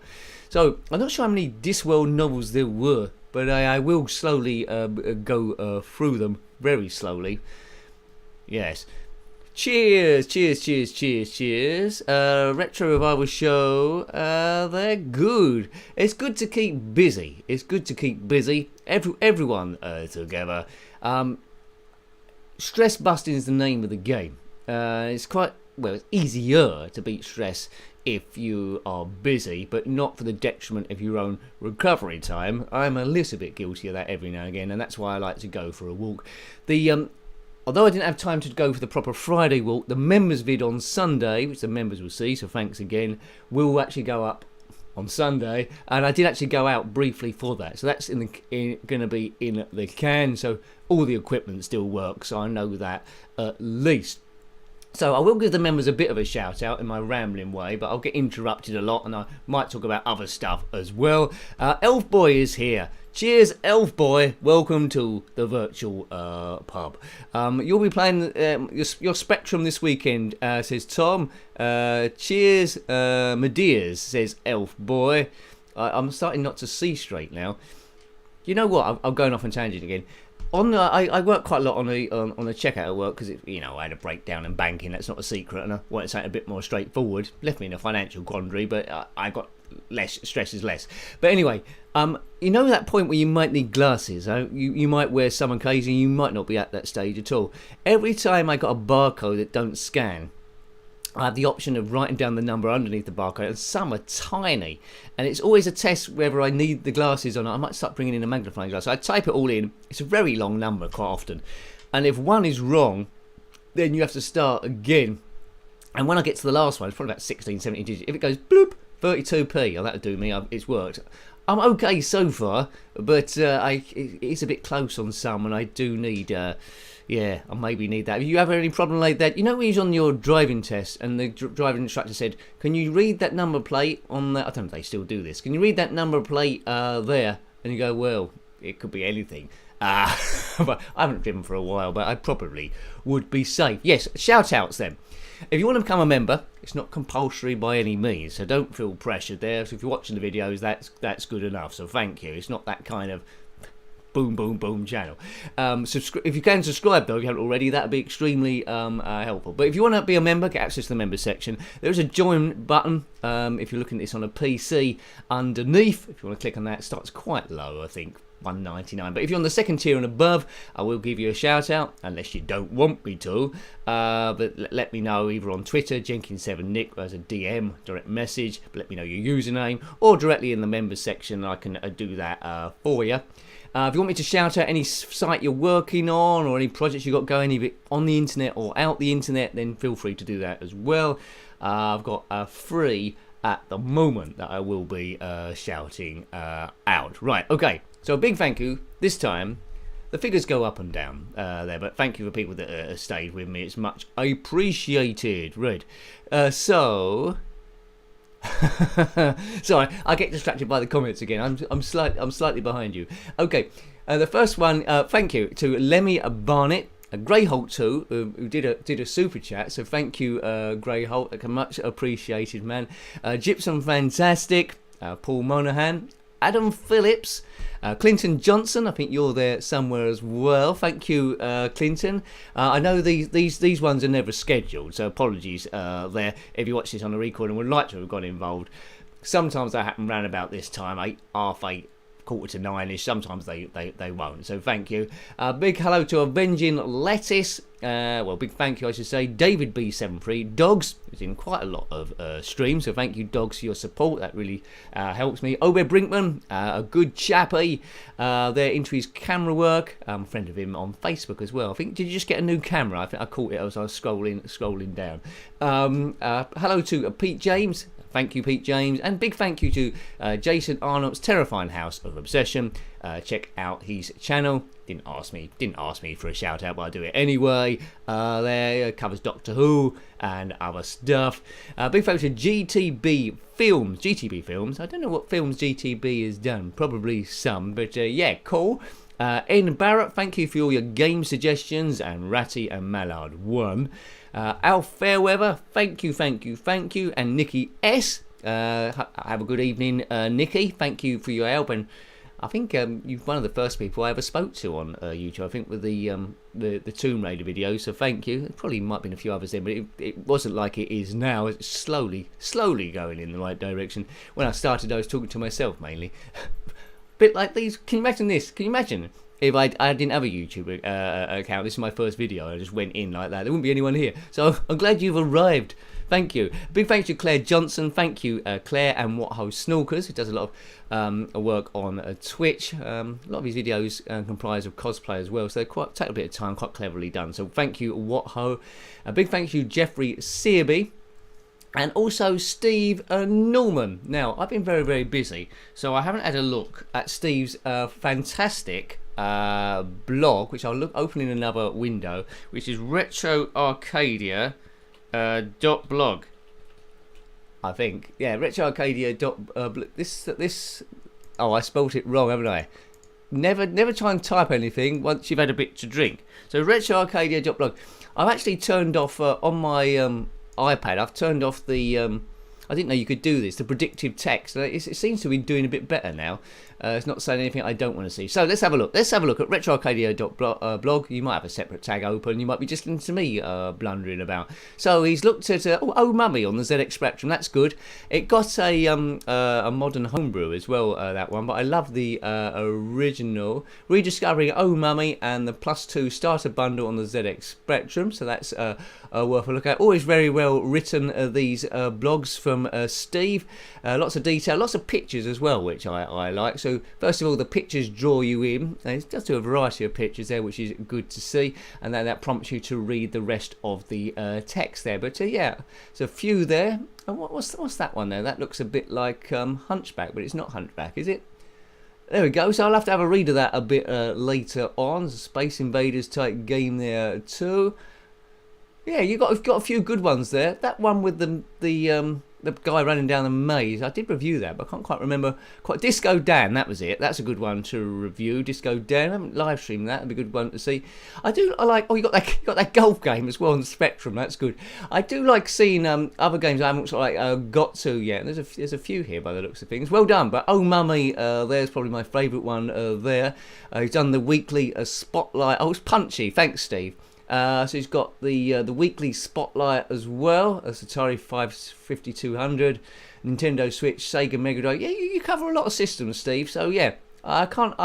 So I'm not sure how many Discworld novels there were, but I will slowly go through them very slowly. Yes. Cheers. Retro Revival Show. They're good. It's good to keep busy. Everyone together. Stress busting is the name of the game. It's easier to beat stress if you are busy, but not for the detriment of your own recovery time. I'm a little bit guilty of that every now and again, and that's why I like to go for a walk. Although I didn't have time to go for the proper Friday walk, the members vid on Sunday, which the members will see, so thanks again, will actually go up on Sunday, and I did actually go out briefly for that, so that's going to be in the can, so all the equipment still works, so I know that at least. So I will give the members a bit of a shout out in my rambling way, but I'll get interrupted a lot and I might talk about other stuff as well. Elf Boy is here. Cheers, Elf Boy. Welcome to the virtual pub. You'll be playing your Spectrum this weekend, says Tom. Cheers, Medeas, says Elf Boy. I'm starting not to see straight now. You know what? I'm going off on tangent again. I work quite a lot on the checkout at work because I had a breakdown in banking. That's not a secret, and I wanted something a bit more straightforward. Left me in a financial quandary, but I got less. Stress is less. But anyway, that point where you might need glasses. You might wear some occasionally. You might not be at that stage at all. Every time I got a barcode that don't scan, I have the option of writing down the number underneath the barcode, and some are tiny, and it's always a test whether I need the glasses or not. I might start bringing in a magnifying glass. So I type it all in. It's a very long number quite often, and if one is wrong, then you have to start again. And when I get to the last one, it's probably about 16, 17 digits. If it goes bloop, 32p, oh, that'll do me. It's worked. I'm okay so far, but it's a bit close on some, and I do need... I maybe need that. If you have any problem like that, when you're on your driving test and the driving instructor said, can you read that number plate on the... I don't know if they still do this. Can you read that number plate there? And you go, well, it could be anything. But I haven't driven for a while, but I probably would be safe. Yes, shout-outs then. If you want to become a member, it's not compulsory by any means, so don't feel pressured there. So if you're watching the videos, that's good enough, so thank you. It's not that kind of... boom channel. If you can subscribe though, if you haven't already, that would be extremely helpful. But if you want to be a member, get access to the members section. There's a join button if you're looking at this on a PC underneath. If you want to click on that, it starts quite low, I think $1.99. But if you're on the second tier and above, I will give you a shout out, unless you don't want me to. But let me know either on Twitter, Jenkins7Nick, as a DM, direct message. But let me know your username, or directly in the members section. I can do that for you. If you want me to shout out any site you're working on or any projects you've got going, either on the internet or out the internet, then feel free to do that as well. I've got 3 at the moment that I will be shouting out. Right, okay, so a big thank you. This time, the figures go up and down there, but thank you for people that stayed with me. It's much appreciated. Right, so... Sorry, I get distracted by the comments again. I'm slightly behind you. Okay, the first one. Thank you to Lemmy Barnett, Grey Hulk 2, who did a super chat. So thank you, Grey Hulk. Much appreciated, man. Gypsum Fantastic, Paul Monahan, Adam Phillips, Clinton Johnson. I think you're there somewhere as well. Thank you, Clinton. I know these ones are never scheduled, so apologies there if you watch this on a record and would like to have got involved. Sometimes that happen round about this time, 7:30, 8:45ish. Sometimes they won't. So thank you. Big hello to Avenging Lettuce. Well, big thank you, I should say. David B73 Dogs is in quite a lot of streams, so thank you, Dogs, for your support. That really helps me. Obed Brinkman, a good chappy. They're into his camera work. I'm a friend of him on Facebook as well. I think, did you just get a new camera? I think I caught it as I was scrolling down. Hello to Pete James. Thank you, Pete James, and big thank you to Jason Arnott's Terrifying House of Obsession. Check out his channel. Didn't ask me for a shout out, but I do it anyway. There covers Doctor Who and other stuff. Big thanks to GTB Films. I don't know what films GTB has done. Probably some, but yeah, cool. N Barrett, thank you for all your game suggestions, and Ratty and Mallard 1. Al Fairweather, thank you, and Nikki S. Have a good evening, Nikki. Thank you for your help, and I think you're one of the first people I ever spoke to on YouTube. I think with the Tomb Raider video. So thank you. There probably might have been a few others then, but it wasn't like it is now. It's slowly going in the right direction. When I started, I was talking to myself mainly. Bit like these. Can you imagine this? Can you imagine if I didn't have a YouTube account? This is my first video. I just went in like that. There wouldn't be anyone here. So I'm glad you've arrived. Thank you. Big thanks to Claire Johnson. Thank you, Claire and What Ho Snorkers, who does a lot of work on Twitch. A lot of his videos comprise of cosplay as well, so they take a bit of time, quite cleverly done. So thank you, What Ho. A big thank you, Jeffrey Searby. And also Steve Norman. Now, I've been very, very busy, so I haven't had a look at Steve's fantastic blog, which I'll open in another window, which is retroarcadia.blog. I think, yeah, retroarcadia.blog. This. Oh, I spelt it wrong, haven't I? Never try and type anything once you've had a bit to drink. So retroarcadia.blog. I've actually turned off on my iPad. I've turned off the. I didn't know you could do this. The predictive text. It seems to be doing a bit better now. It's not saying anything I don't want to see. So let's have a look. Let's have a look at retroarcadia.blog. You might have a separate tag open. You might be just listening to me blundering about. So he's looked at Oh Mummy on the ZX Spectrum. That's good. It got a modern homebrew as well, that one. But I love the original. Rediscovering Oh Mummy and the +2 starter bundle on the ZX Spectrum. So that's worth a look at. Always very well written, these blogs from Steve. Lots of detail, lots of pictures as well, which I like. So first of all, the pictures draw you in. It does do a variety of pictures there, which is good to see, and then that prompts you to read the rest of the text there. But yeah, there's a few there. And what's that one there? That looks a bit like Hunchback, but it's not Hunchback, is it? There we go. So I'll have to have a read of that a bit later on. There's a Space Invaders type game there too. Yeah, you've got a few good ones there. That one with the guy running down the maze, I did review that, but I can't quite remember. Disco Dan, that was it. That's a good one to review. Disco Dan, I haven't live streamed that. That'd be a good one to see. You got that golf game as well on the Spectrum. That's good. I do like seeing other games I haven't got to yet. And there's a few here by the looks of things. Well done. But Oh Mummy, there's probably my favourite one there. He's done the weekly spotlight. Oh, it's punchy. Thanks, Steve. So he's got the weekly spotlight as well as Atari 5200, Nintendo Switch, Sega Mega Drive. Yeah, you cover a lot of systems, Steve. So yeah, I can't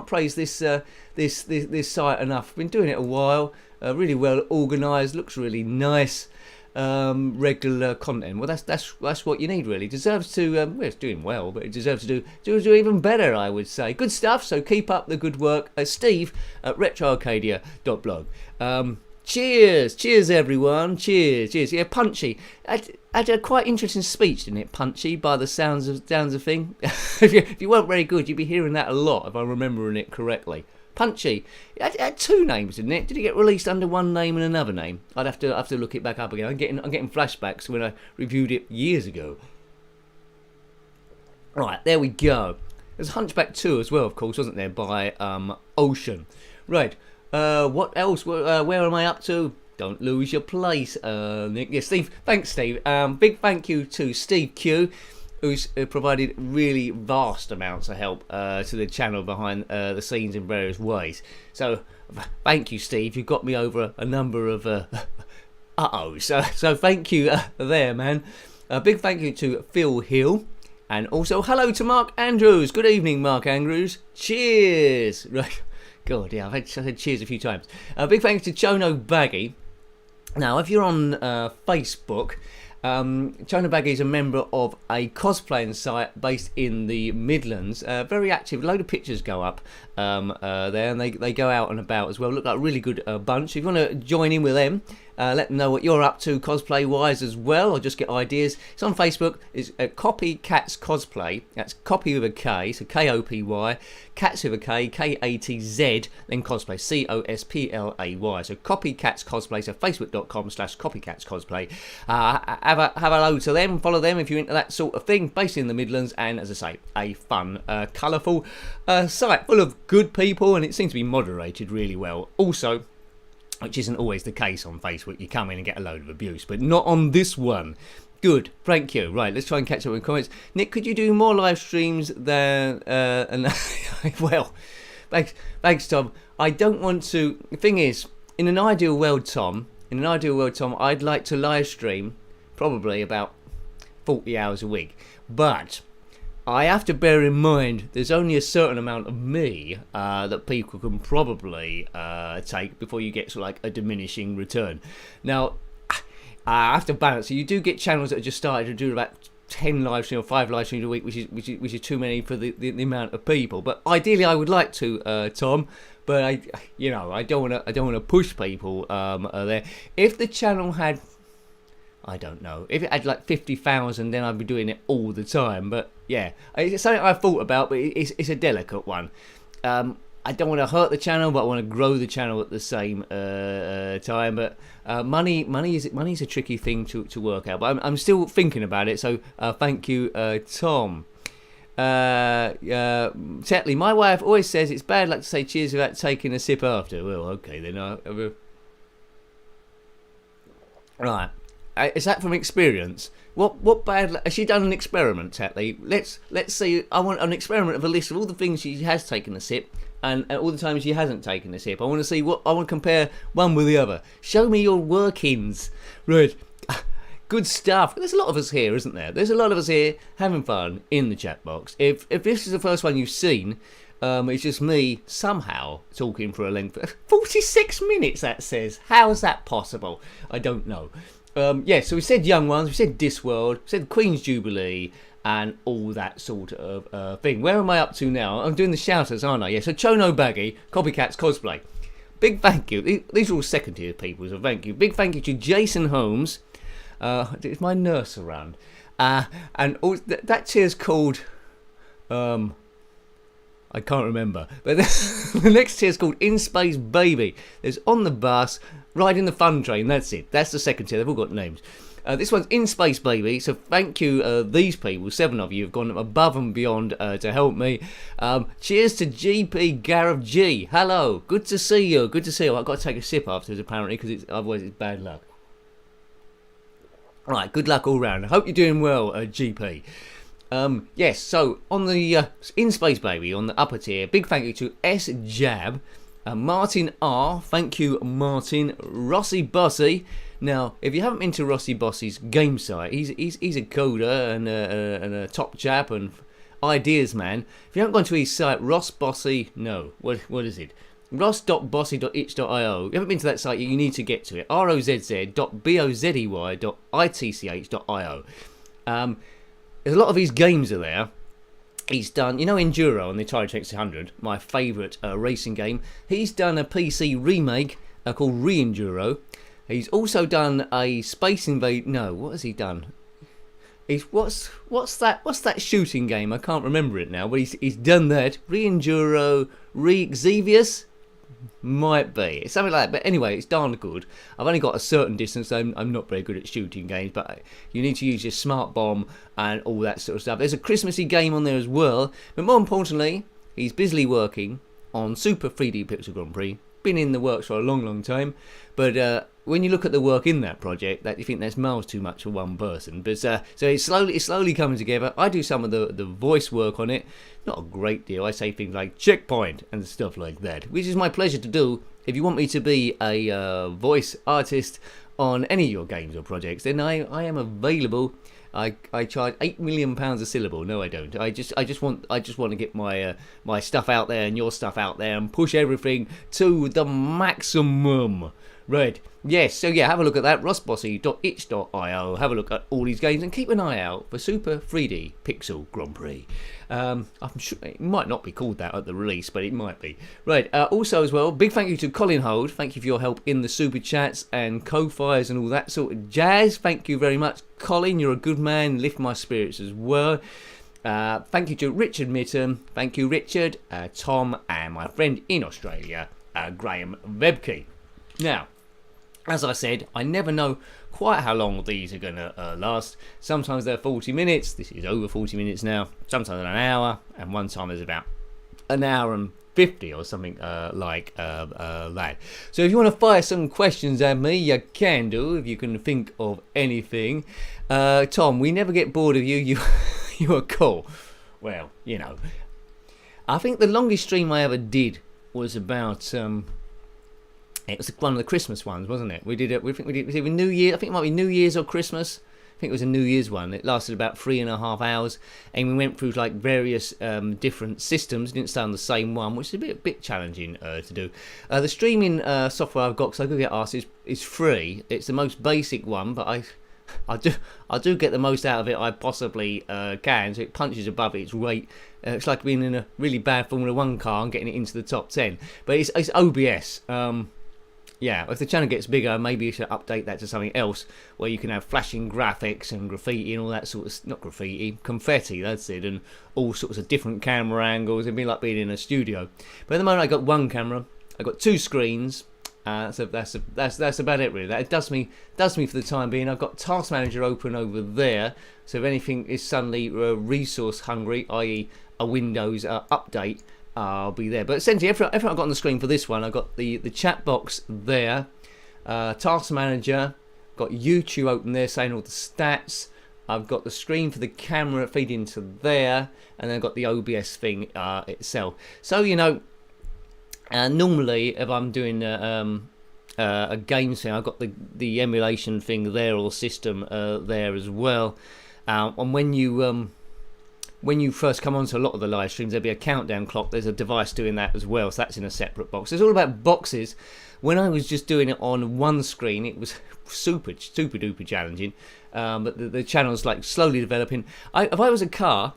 praise this site enough. Been doing it a while. Really well organised. Looks really nice. Regular content. Well, that's what you need really. Deserves to. Well, it's doing well, but it deserves to do even better, I would say. Good stuff. So keep up the good work, Steve at retroarcadia.blog. Cheers everyone. Cheers. Yeah, Punchy. Had a quite interesting speech, didn't it, Punchy? By the sounds of thing. if you weren't very good, you'd be hearing that a lot if I'm remembering it correctly. Punchy. It had two names, didn't it? Did it get released under one name and another name? I'd have to look it back up again. I'm getting flashbacks when I reviewed it years ago. Right, there we go. There's Hunchback 2 as well, of course, wasn't there, by Ocean. Right. What else? Where am I up to? Don't lose your place, Nick. Yeah, Steve. Thanks, Steve. Big thank you to Steve Q, who's provided really vast amounts of help to the channel behind the scenes in various ways. So thank you, Steve. You've got me over a number of so thank you there, man. A big thank you to Phil Hill. And also hello to Mark Andrews. Good evening, Mark Andrews. Cheers. Right. God, yeah, I said cheers a few times. Big thanks to Chono Baggy. Now, if you're on Facebook, Chono Baggy is a member of a cosplaying site based in the Midlands. Very active. A load of pictures go up there, and they go out and about as well. Look like a really good bunch. If you want to join in with them, let them know what you're up to cosplay-wise as well, or just get ideas. It's on Facebook. It's Copycats Cosplay. That's copy with a K, so K-O-P-Y, cats with a K, K-A-T-Z, then cosplay, C-O-S-P-L-A-Y. So Copycats Cosplay, so facebook.com/Copycats Cosplay. Have a hello to them, follow them if you're into that sort of thing, based in the Midlands, and as I say, a fun, colourful site full of good people, and it seems to be moderated really well. Also, which isn't always the case on Facebook, you come in and get a load of abuse, but not on this one. Good, thank you. Right, let's try and catch up with comments. Nick, could you do more live streams than... well, thanks, Tom. I don't want to... The thing is, in an ideal world, Tom, I'd like to live stream probably about 40 hours a week. But I have to bear in mind there's only a certain amount of me that people can probably take before you get sort of like a diminishing return. Now, I have to balance. So you do get channels that are just started to do about 10 live streams or 5 live streams a week, which is too many for the amount of people. But ideally, I would like to, Tom. But I don't want to push people there. If the channel had, I don't know, if it had like 50,000, then I'd be doing it all the time. But yeah, it's something I've thought about, but it's a delicate one. I don't want to hurt the channel, but I want to grow the channel at the same time. But money is a tricky thing to work out. But I'm still thinking about it. So thank you, Tom. Tetley, my wife always says it's bad luck to say cheers without taking a sip after. Well, okay then. Right. Is that from experience? What bad luck? Has she done an experiment, Tetley? Let's see. I want an experiment of a list of all the things she has taken a sip and all the times she hasn't taken a sip. I want to see I want to compare one with the other. Show me your workings. Right. Good stuff. There's a lot of us here, isn't there? There's a lot of us here having fun in the chat box. If this is the first one you've seen, it's just me somehow talking for a length of 46 minutes, that says. How's that possible? I don't know. Yeah, so we said Young Ones, we said Discworld, we said Queen's Jubilee, and all that sort of thing. Where am I up to now? I'm doing the shouters, aren't I? Yeah, so Chono Baggy, Copycats Cosplay. Big thank you. These are all second tier people, so thank you. Big thank you to Jason Holmes. Is my nurse around? And that cheer's called I can't remember, but the next tier is called In Space Baby. There's On the Bus, Riding the Fun Train. That's it. That's the second tier. They've all got names. This one's In Space Baby. So thank you, these people. 7 of you have gone above and beyond to help me. Cheers to GP Gareth G. Hello. Good to see you. Good to see you. I've got to take a sip afterwards apparently because otherwise it's bad luck. Right, good luck all round. I hope you're doing well, GP. Yes, so on the In Space Baby, on the upper tier, big thank you to S Jab, Martin R. Thank you, Martin. Rossi Bossy. Now, if you haven't been to Rossi Bossy's game site, he's a coder and a top chap and ideas man. If you haven't gone to his site, Ross Bossy, no, what is it? ross.bossy.itch.io. If you haven't been to that site, you need to get to it. rozz.bozey.itch.io. There's a lot of his games are there. He's done, Enduro on the Atari 2600, my favourite racing game. He's done a PC remake called Re-Enduro. He's also done a Space Invade. No, what has he done? What's that shooting game? I can't remember it now. But he's done that. Re-Enduro, Re-Xevious. Might be. It's something like that. But anyway, it's darn good. I've only got a certain distance, so I'm not very good at shooting games, but you need to use your smart bomb and all that sort of stuff. There's a Christmassy game on there as well. But more importantly, he's busily working on Super 3D Pixel Grand Prix. Been in the works for a long, long time. But when you look at the work in that project, that you think that's miles too much for one person. But so it's slowly coming together. I do some of the voice work on it. Not a great deal. I say things like checkpoint and stuff like that, which is my pleasure to do. If you want me to be a voice artist on any of your games or projects, then I am available I charge £8 million a syllable. No, I don't. I just want to get my stuff out there and your stuff out there and push everything to the maximum. Right. Yes. So yeah, have a look at that. rossbossy.itch.io. Have a look at all these games and keep an eye out for Super 3D Pixel Grand Prix. I'm sure it might not be called that at the release, but it might be. Right. Also as well, big thank you to Colin Hold. Thank you for your help in the super chats and co-fires and all that sort of jazz. Thank you very much, Colin. You're a good man. Lift my spirits as well. Thank you to Richard Mitton. Thank you, Richard, Tom, and my friend in Australia, Graham Webke. Now, as I said, I never know quite how long these are going to last. Sometimes they're 40 minutes. This is over 40 minutes now. Sometimes an hour. And one time there's about an hour and 50 or something like that. So if you want to fire some questions at me, you can do, if you can think of anything. Tom, we never get bored of you. You are cool. Well, you know. I think the longest stream I ever did was about... it was one of the Christmas ones, wasn't it? We did it. Was it New Year? I think it might be New Year's or Christmas. I think it was a New Year's one. It lasted about 3.5 hours, and we went through like various different systems. Didn't stay on the same one, which is a bit challenging to do. The streaming software I've got, because I could get asked, is free. It's the most basic one, but I do get the most out of it I possibly can. So it punches above its weight. It's like being in a really bad Formula 1 car and getting it into the top 10. But it's OBS. Yeah, if the channel gets bigger, maybe you should update that to something else where you can have flashing graphics and graffiti and all that sort of... Not graffiti, confetti, that's it, and all sorts of different camera angles. It'd be like being in a studio. But at the moment, I got one camera. I got 2 screens. So that's about it, really. That does me for the time being. I've got Task Manager open over there. So if anything is suddenly resource hungry, i.e. a Windows update, I'll be there. But essentially, everything I've got on the screen for this one, I've got the chat box there, Task Manager, got YouTube open there saying all the stats. I've got the screen for the camera feeding into there, and then I've got the OBS thing itself. So, you know, normally if I'm doing a games thing, I've got the emulation thing there, or system there as well. And when you first come onto a lot of the live streams, there'll be a countdown clock. There's a device doing that as well, so that's in a separate box. It's all about boxes. When I was just doing it on one screen, it was super duper challenging. But the channel's like slowly developing. If I was a car,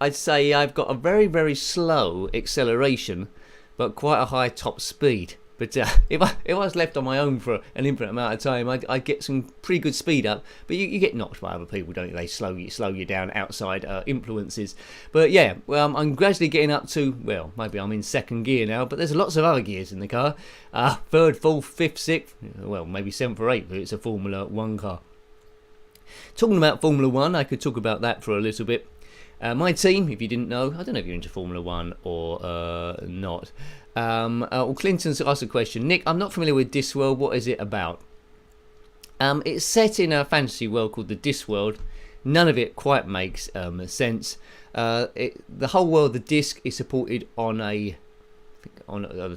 I'd say I've got a very, very slow acceleration, but quite a high top speed. But if I was left on my own for an infinite amount of time, I'd get some pretty good speed up. But you get knocked by other people, don't you? They slow you down outside influences. But yeah, well, I'm gradually getting up to, well, maybe I'm in second gear now, but there's lots of other gears in the car. Third, fourth, fifth, sixth, well, maybe seventh or eighth, but it's a Formula 1 car. Talking about Formula 1, I could talk about that for a little bit. My team, if you didn't know, I don't know if you're into Formula 1 or not. Clinton's asked a question. Nick, I'm not familiar with Discworld. What is it about? It's set in a fantasy world called the Discworld. None of it quite makes sense. The whole world, the disc, is supported on a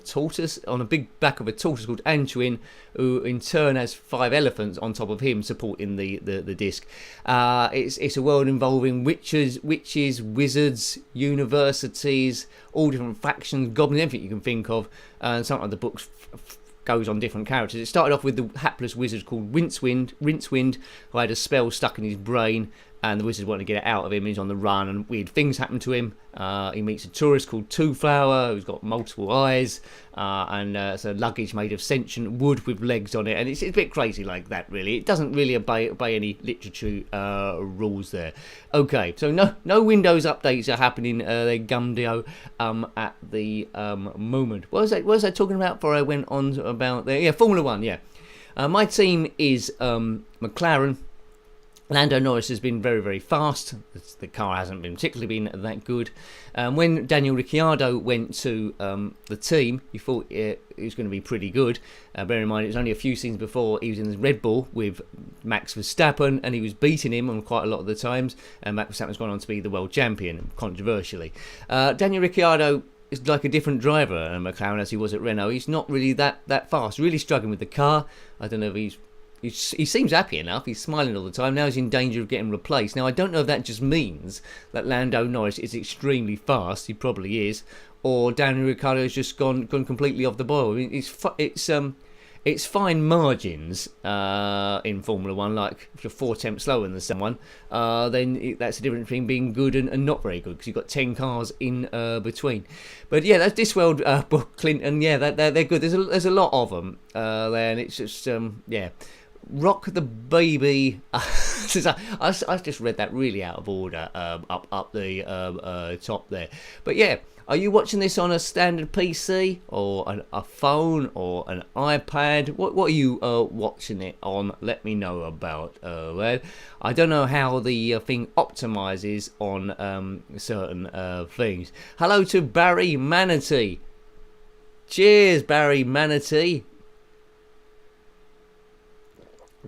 tortoise, on a big back of a tortoise called Antuin, who in turn has 5 elephants on top of him supporting the disc. It's a world involving witches, wizards, universities, all different factions, goblins, everything you can think of. And some of the books goes on different characters. It started off with the hapless wizard called Rincewind, who had a spell stuck in his brain, and the wizard wanted to get it out of him. He's on the run, and weird things happen to him. He meets a tourist called Two Flower, who's got multiple eyes, and it's a luggage made of sentient wood with legs on it, and it's a bit crazy like that, really. It doesn't really obey any literature rules there. Okay, so no Windows updates are happening there, Gumdio, at the moment. What was I talking about before I went on about there? Yeah, Formula 1, yeah. My team is McLaren. Lando Norris has been very, very fast. The car hasn't been particularly been that good. When Daniel Ricciardo went to the team, you thought it was going to be pretty good. Bear in mind, it was only a few seasons before he was in the Red Bull with Max Verstappen, and he was beating him on quite a lot of the times. And Max Verstappen's gone on to be the world champion, controversially. Daniel Ricciardo is like a different driver at McLaren as he was at Renault. He's not really that fast. Really struggling with the car. I don't know if he's he seems happy enough. He's smiling all the time. Now he's in danger of getting replaced. Now I don't know if that just means that Lando Norris is extremely fast. He probably is, or Daniel Ricciardo has just gone completely off the boil. I mean, it's fine margins in Formula One. Like if you're 4 tenths slower than someone, then that's the difference between being good and not very good, because you've got 10 cars in between. But yeah, that's Discworld, Book Clinton. Yeah, they're good. There's a lot of them there, and it's just yeah. Rock the Baby. I just read that really out of order up the top there. But yeah, are you watching this on a standard PC or a phone or an iPad? What are you watching it on? Let me know about that. I don't know how the thing optimizes on certain things. Hello to Barry Manatee. Cheers, Barry Manatee.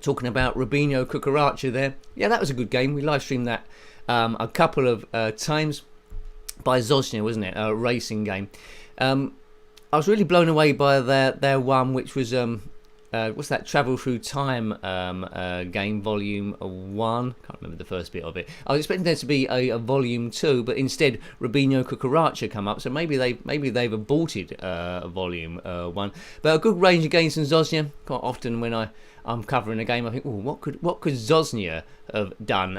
Talking about Rubinho Cucaracha there. Yeah, that was a good game. We live streamed that a couple of times by Zosnia, wasn't it? A racing game. I was really blown away by their one, which was what's that? Travel Through Time game, Volume 1. Can't remember the first bit of it. I was expecting there to be a Volume 2, but instead Rubinho Cucaracha come up. So maybe they've aborted Volume 1. But a good range of games from Zosnia. Quite often when I'm covering a game, I think, oh, what could Zosnia have done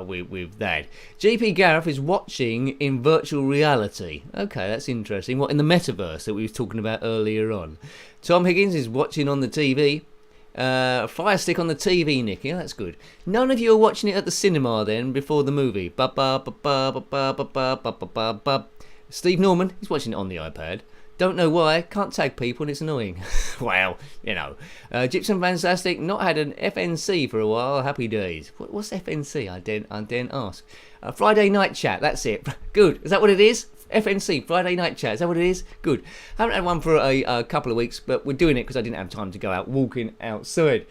with that? GP Gareth is watching in virtual reality. Okay, that's interesting. What, in the metaverse that we were talking about earlier on? Tom Higgins is watching on the TV. Fire Stick on the TV, Nicky. That's good. None of you are watching it at the cinema then before the movie. Steve Norman, he's watching it on the iPad. Don't know why, can't tag people and it's annoying. Well, you know. Gypsum Fantastic, not had an FNC for a while, happy days. What's FNC? I didn't ask. Friday Night Chat, that's it. Good, is that what it is? FNC, Friday Night Chat, is that what it is? Good. Haven't had one for a couple of weeks, but we're doing it because I didn't have time to go out walking outside.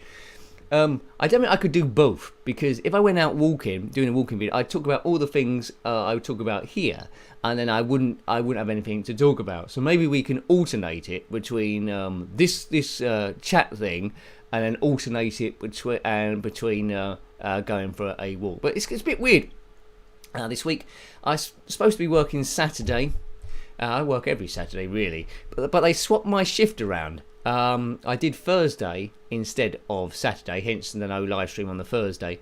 I don't think I could do both, because if I went out walking, doing a walking video, I'd talk about all the things I would talk about here, and then I wouldn't have anything to talk about. So maybe we can alternate it between this chat thing, and then alternate it between going for a walk. But it's a bit weird. This week I'm supposed to be working Saturday. I work every Saturday really, but they swapped my shift around. I did Thursday instead of Saturday, hence the no live stream on the Thursday.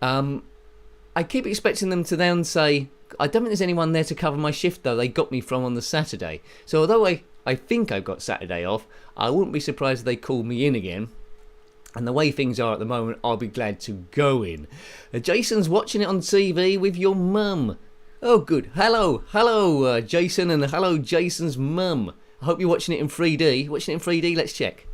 I keep expecting them to then say, I don't think there's anyone there to cover my shift though, they got me from on the Saturday. So although I think I've got Saturday off, I wouldn't be surprised if they called me in again. And the way things are at the moment, I'll be glad to go in. Jason's watching it on TV with your mum. Oh good, hello Jason, and hello Jason's mum. I hope you're watching it in 3D. Watching it in 3D? Let's check.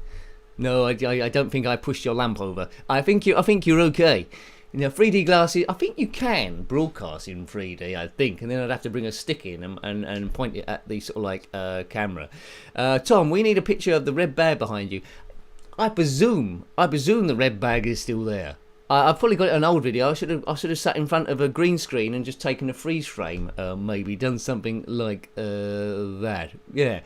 No, I don't think I pushed your lamp over. I think you're okay. You know, 3D glasses. I think you can broadcast in 3D. I think, and then I'd have to bring a stick in and point it at the sort of like camera. Tom, we need a picture of the red bag behind you. I presume the red bag is still there. I've probably got it on an old video. I should have sat in front of a green screen and just taken a freeze frame. Maybe done something like that. Yeah.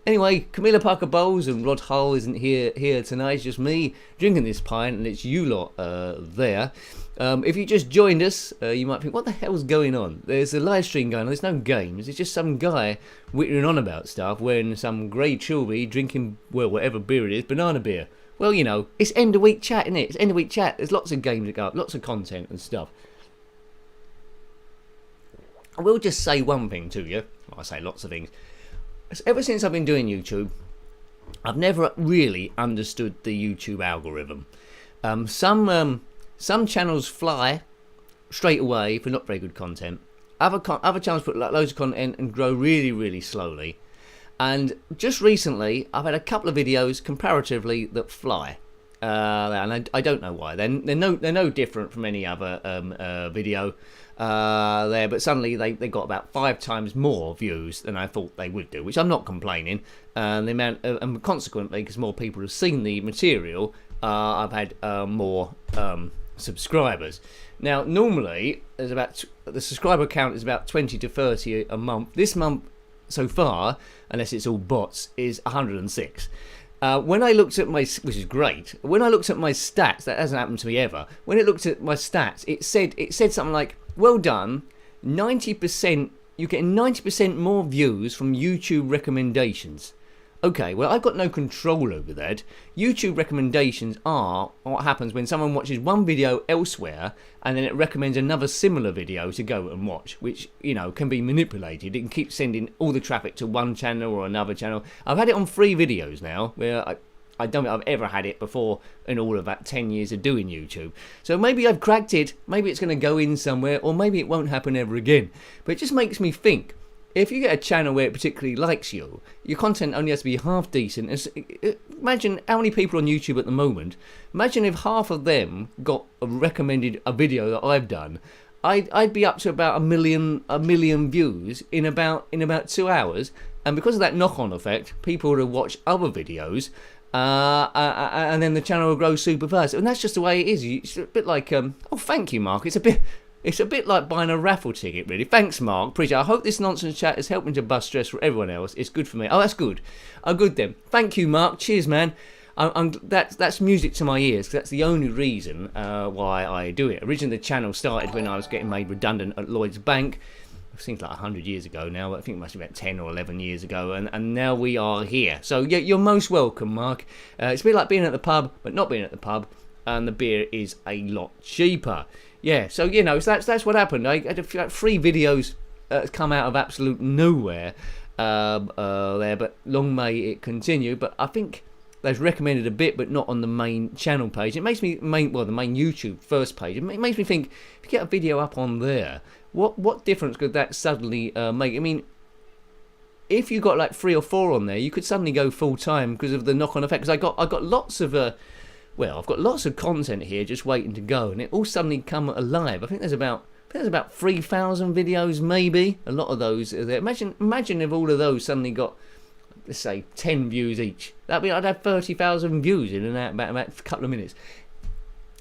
Anyway, Camilla Parker Bowles and Rod Hull isn't here tonight. It's just me drinking this pint, and it's you lot there. If you just joined us, you might think, what the hell's going on? There's a live stream going on. There's no games. It's just some guy whittering on about stuff wearing some grey chilby, drinking, well, whatever beer it is, banana beer. Well, you know, it's end of week chat, isn't it? It's end of week chat. There's lots of games that go up, lots of content and stuff. I will just say one thing to you. Well, I say lots of things. Ever since I've been doing YouTube, I've never really understood the YouTube algorithm. Some channels fly straight away for not very good content. Other channels put loads of content and grow really, really slowly. And just recently, I've had a couple of videos comparatively that fly, and I don't know why. They're no different from any other video there, but suddenly they got about 5 times more views than I thought they would do, which I'm not complaining. And consequently, because more people have seen the material, I've had more subscribers. Now, normally, the subscriber count is about 20 to 30 a month. This month, so far, unless it's all bots, is 106. When I looked at which is great, when I looked at my stats, that hasn't happened to me ever. When it looked at my stats, it said something like, "Well done, 90%. You're getting 90% more views from YouTube recommendations." Okay, well, I've got no control over that. YouTube recommendations are what happens when someone watches one video elsewhere and then it recommends another similar video to go and watch, which, can be manipulated. It can keep sending all the traffic to one channel or another channel. I've had it on 3 videos now, where I don't think I've ever had it before in all of that 10 years of doing YouTube. So maybe I've cracked it, maybe it's going to go in somewhere, or maybe it won't happen ever again. But it just makes me think, if you get a channel where it particularly likes you, your content only has to be half decent. Imagine how many people on YouTube at the moment. Imagine if half of them got recommended a video that I've done. I'd be up to about a million views in about 2 hours. And because of that knock-on effect, people would have watched other videos, and then the channel will grow super fast. And that's just the way it is. It's a bit like, thank you, Mark. It's a bit like buying a raffle ticket, really. Thanks, Mark. Appreciate it. I hope this nonsense chat is helping to bust stress for everyone else. It's good for me. Oh, that's good. Oh, good then. Thank you, Mark. Cheers, man. That's music to my ears, because that's the only reason why I do it. Originally, the channel started when I was getting made redundant at Lloyd's Bank. It seems like 100 years ago now, but I think it must be about 10 or 11 years ago, and now we are here. So, yeah, you're most welcome, Mark. It's a bit like being at the pub, but not being at the pub, and the beer is a lot cheaper. Yeah, so, so that's what happened. I had 3 videos come out of absolute nowhere there, but long may it continue. But I think they've recommended a bit, but not on the main channel page. It makes me, the main YouTube first page, it makes me think, if you get a video up on there, what difference could that suddenly make? I mean, if you got like 3 or 4 on there, you could suddenly go full time because of the knock-on effect. Because I got lots of I've got lots of content here just waiting to go, and it all suddenly come alive. I think there's about 3,000 videos, maybe. A lot of those are there. Imagine if all of those suddenly got, let's say, 10 views each. That'd be, I'd have 30,000 views in and out about a couple of minutes.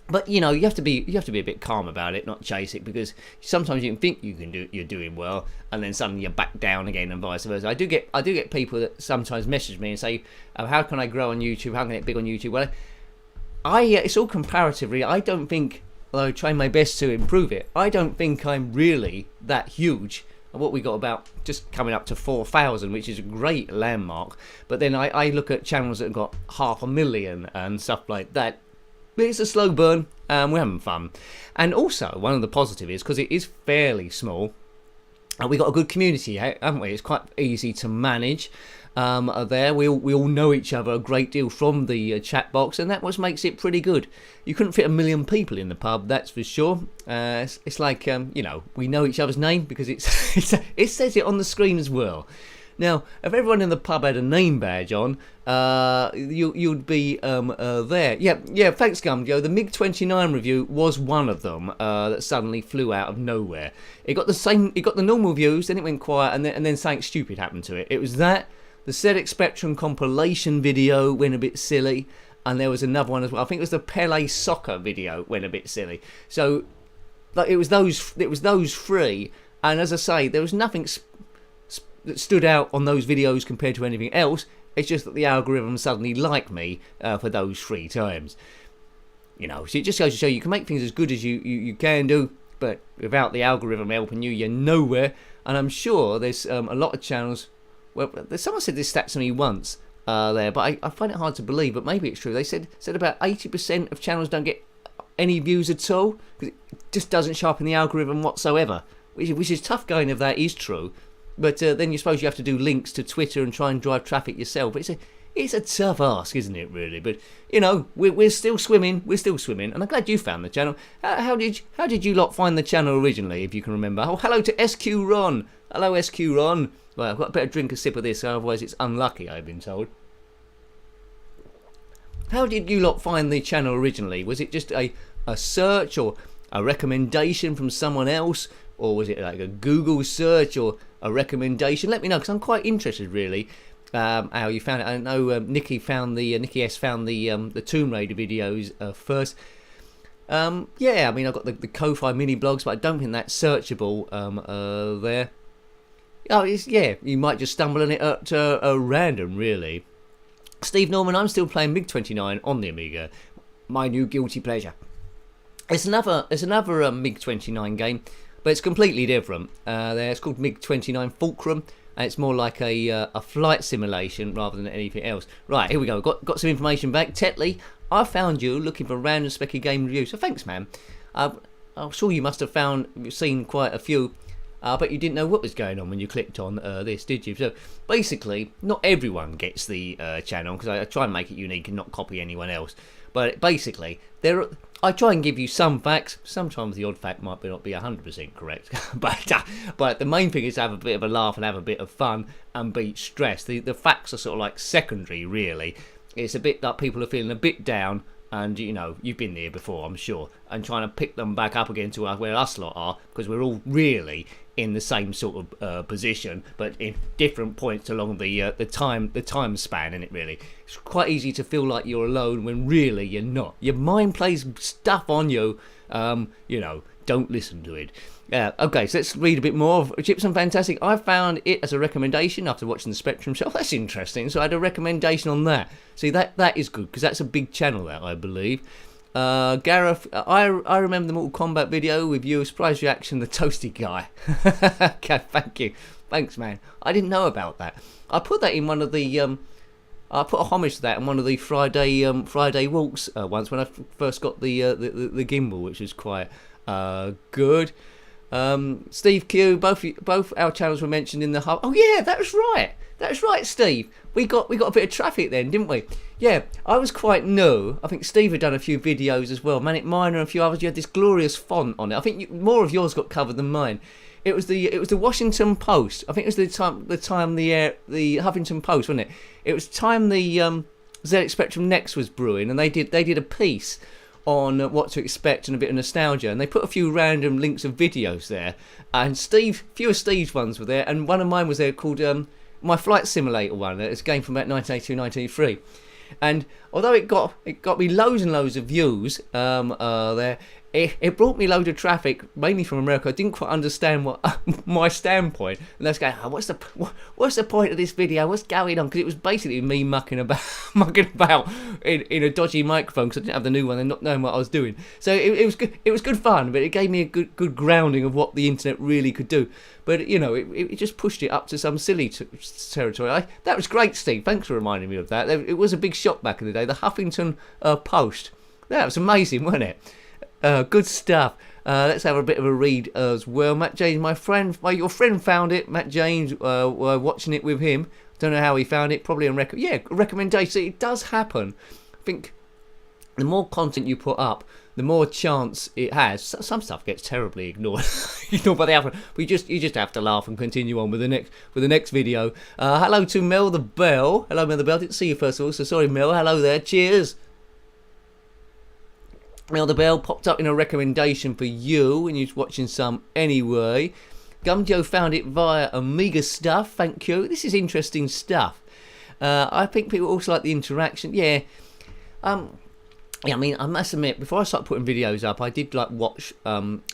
But you have to be a bit calm about it, not chase it, because sometimes you can think you're doing well, and then suddenly you're back down again, and vice versa. I do get people that sometimes message me and say, "How can I grow on YouTube? How can I get big on YouTube?" Well, it's all comparatively. I don't think, although I try my best to improve it, I don't think I'm really that huge. What we got about just coming up to 4,000, which is a great landmark. But then I look at channels that have got 500,000 and stuff like that. But it's a slow burn, and we're having fun. And also, one of the positives is, because it is fairly small, we got a good community, haven't we? It's quite easy to manage. There we all know each other a great deal from the chat box, and that what makes it pretty good. You couldn't fit 1 million people in the pub, that's for sure. It's like we know each other's name because it says it on the screen as well. Now, if everyone in the pub had a name badge on, you'd be there. Yeah. Thanks, Gumjo. The MiG-29 review was one of them that suddenly flew out of nowhere. It got the normal views, then it went quiet, and then something stupid happened to it. It was that. The ZX Spectrum compilation video went a bit silly, and there was another one as well. I think it was the Pele soccer video went a bit silly. So, it was those 3, and as I say, there was nothing that stood out on those videos compared to anything else. It's just that the algorithm suddenly liked me for those 3 times. So it just goes to show you can make things as good as you can do, but without the algorithm helping you, you're nowhere. And I'm sure there's a lot of channels. Well, someone said this stat to me once there, but I find it hard to believe, but maybe it's true. They said about 80% of channels don't get any views at all, because it just doesn't show up in the algorithm whatsoever, which is tough going if that is true. But then you suppose you have to do links to Twitter and try and drive traffic yourself. It's a tough ask, isn't it, really? But, we're still swimming. We're still swimming. And I'm glad you found the channel. How did you lot find the channel originally, if you can remember? Oh, hello to SQ Ron. Hello, SQ Ron. Well, I've got to better drink a sip of this, otherwise it's unlucky, I've been told. How did you lot find the channel originally? Was it just a search or a recommendation from someone else? Or was it like a Google search or a recommendation? Let me know, because I'm quite interested, really, how you found it. I know Nikki S found the Tomb Raider videos first. Yeah, I mean, I've got the Ko-Fi mini blogs, but I don't think that's searchable there. Oh, you might just stumble on it at random, really. Steve Norman, I'm still playing MiG-29 on the Amiga. My new guilty pleasure. It's another MiG-29 game, but it's completely different. It's called MiG-29 Fulcrum, and it's more like a flight simulation rather than anything else. Right, here we go. Got some information back. Tetley, I found you looking for random specky game reviews. So thanks, man. I'm sure you must have seen quite a few. But you didn't know what was going on when you clicked on this, did you? So basically, not everyone gets the channel, because I try and make it unique and not copy anyone else. But basically, I try and give you some facts. Sometimes the odd fact might not be 100% correct. but the main thing is to have a bit of a laugh and have a bit of fun and beat stress. The facts are sort of like secondary, really. It's a bit like people are feeling a bit down. And, you know, you've been there before, I'm sure, and trying to pick them back up again to where us lot are, because we're all really in the same sort of position, but in different points along the time span, in it, really. It's quite easy to feel like you're alone when really you're not. Your mind plays stuff on you, you know, don't listen to it. Okay, so let's read a bit more of Gypsum Fantastic. I found it as a recommendation after watching the Spectrum show. That's interesting. So I had a recommendation on that. See, that is good, because that's a big channel, that, I believe. Gareth, I remember the Mortal Kombat video with your surprise reaction, the toasty guy. Okay, thank you. Thanks, man. I didn't know about that. I put that in one of the... I put a homage to that in one of the Friday walks once when I first got the gimbal, which was quite good. Steve Q, both our channels were mentioned in the hub. Oh yeah, that's right, Steve. We got a bit of traffic then, didn't we? Yeah, I was quite new. I think Steve had done a few videos as well. Manic Miner and a few others. You had this glorious font on it. I think more of yours got covered than mine. It was the Washington Post. I think it was the Huffington Post, wasn't it? It was time the ZX Spectrum Next was brewing, and they did a piece on what to expect and a bit of nostalgia, and they put a few random links of videos there, and few of Steve's ones were there, and one of mine was there called my Flight Simulator one. It's a game from about 1982-1983, and although it got me loads and loads of views there, it brought me a load of traffic, mainly from America. I didn't quite understand what my standpoint, and they was going, what's the point of this video? What's going on? Because it was basically me mucking about in a dodgy microphone, because I didn't have the new one and not knowing what I was doing. So it was good. It was good fun, but it gave me a good grounding of what the internet really could do. But you know, it just pushed it up to some silly territory. That was great, Steve. Thanks for reminding me of that. It was a big shock back in the day. The Huffington Post. That was amazing, wasn't it? Good stuff. Let's have a bit of a read as well. Matt James, your friend found it. Matt James, watching it with him. Don't know how he found it. Probably on recommendation. It does happen. I think the more content you put up, the more chance it has. Some stuff gets terribly ignored by the algorithm. You just have to laugh and continue on with the next video. Hello to Mel the Bell. Hello, Mel the Bell. Didn't see you first of all, so sorry, Mel. Hello there. Cheers. Mel the Bell popped up in a recommendation for you, and you're watching some anyway. Gumjo found it via Amiga stuff. Thank you. This is interesting stuff. I think people also like the interaction. Yeah. I mean, I must admit, before I started putting videos up, I did watch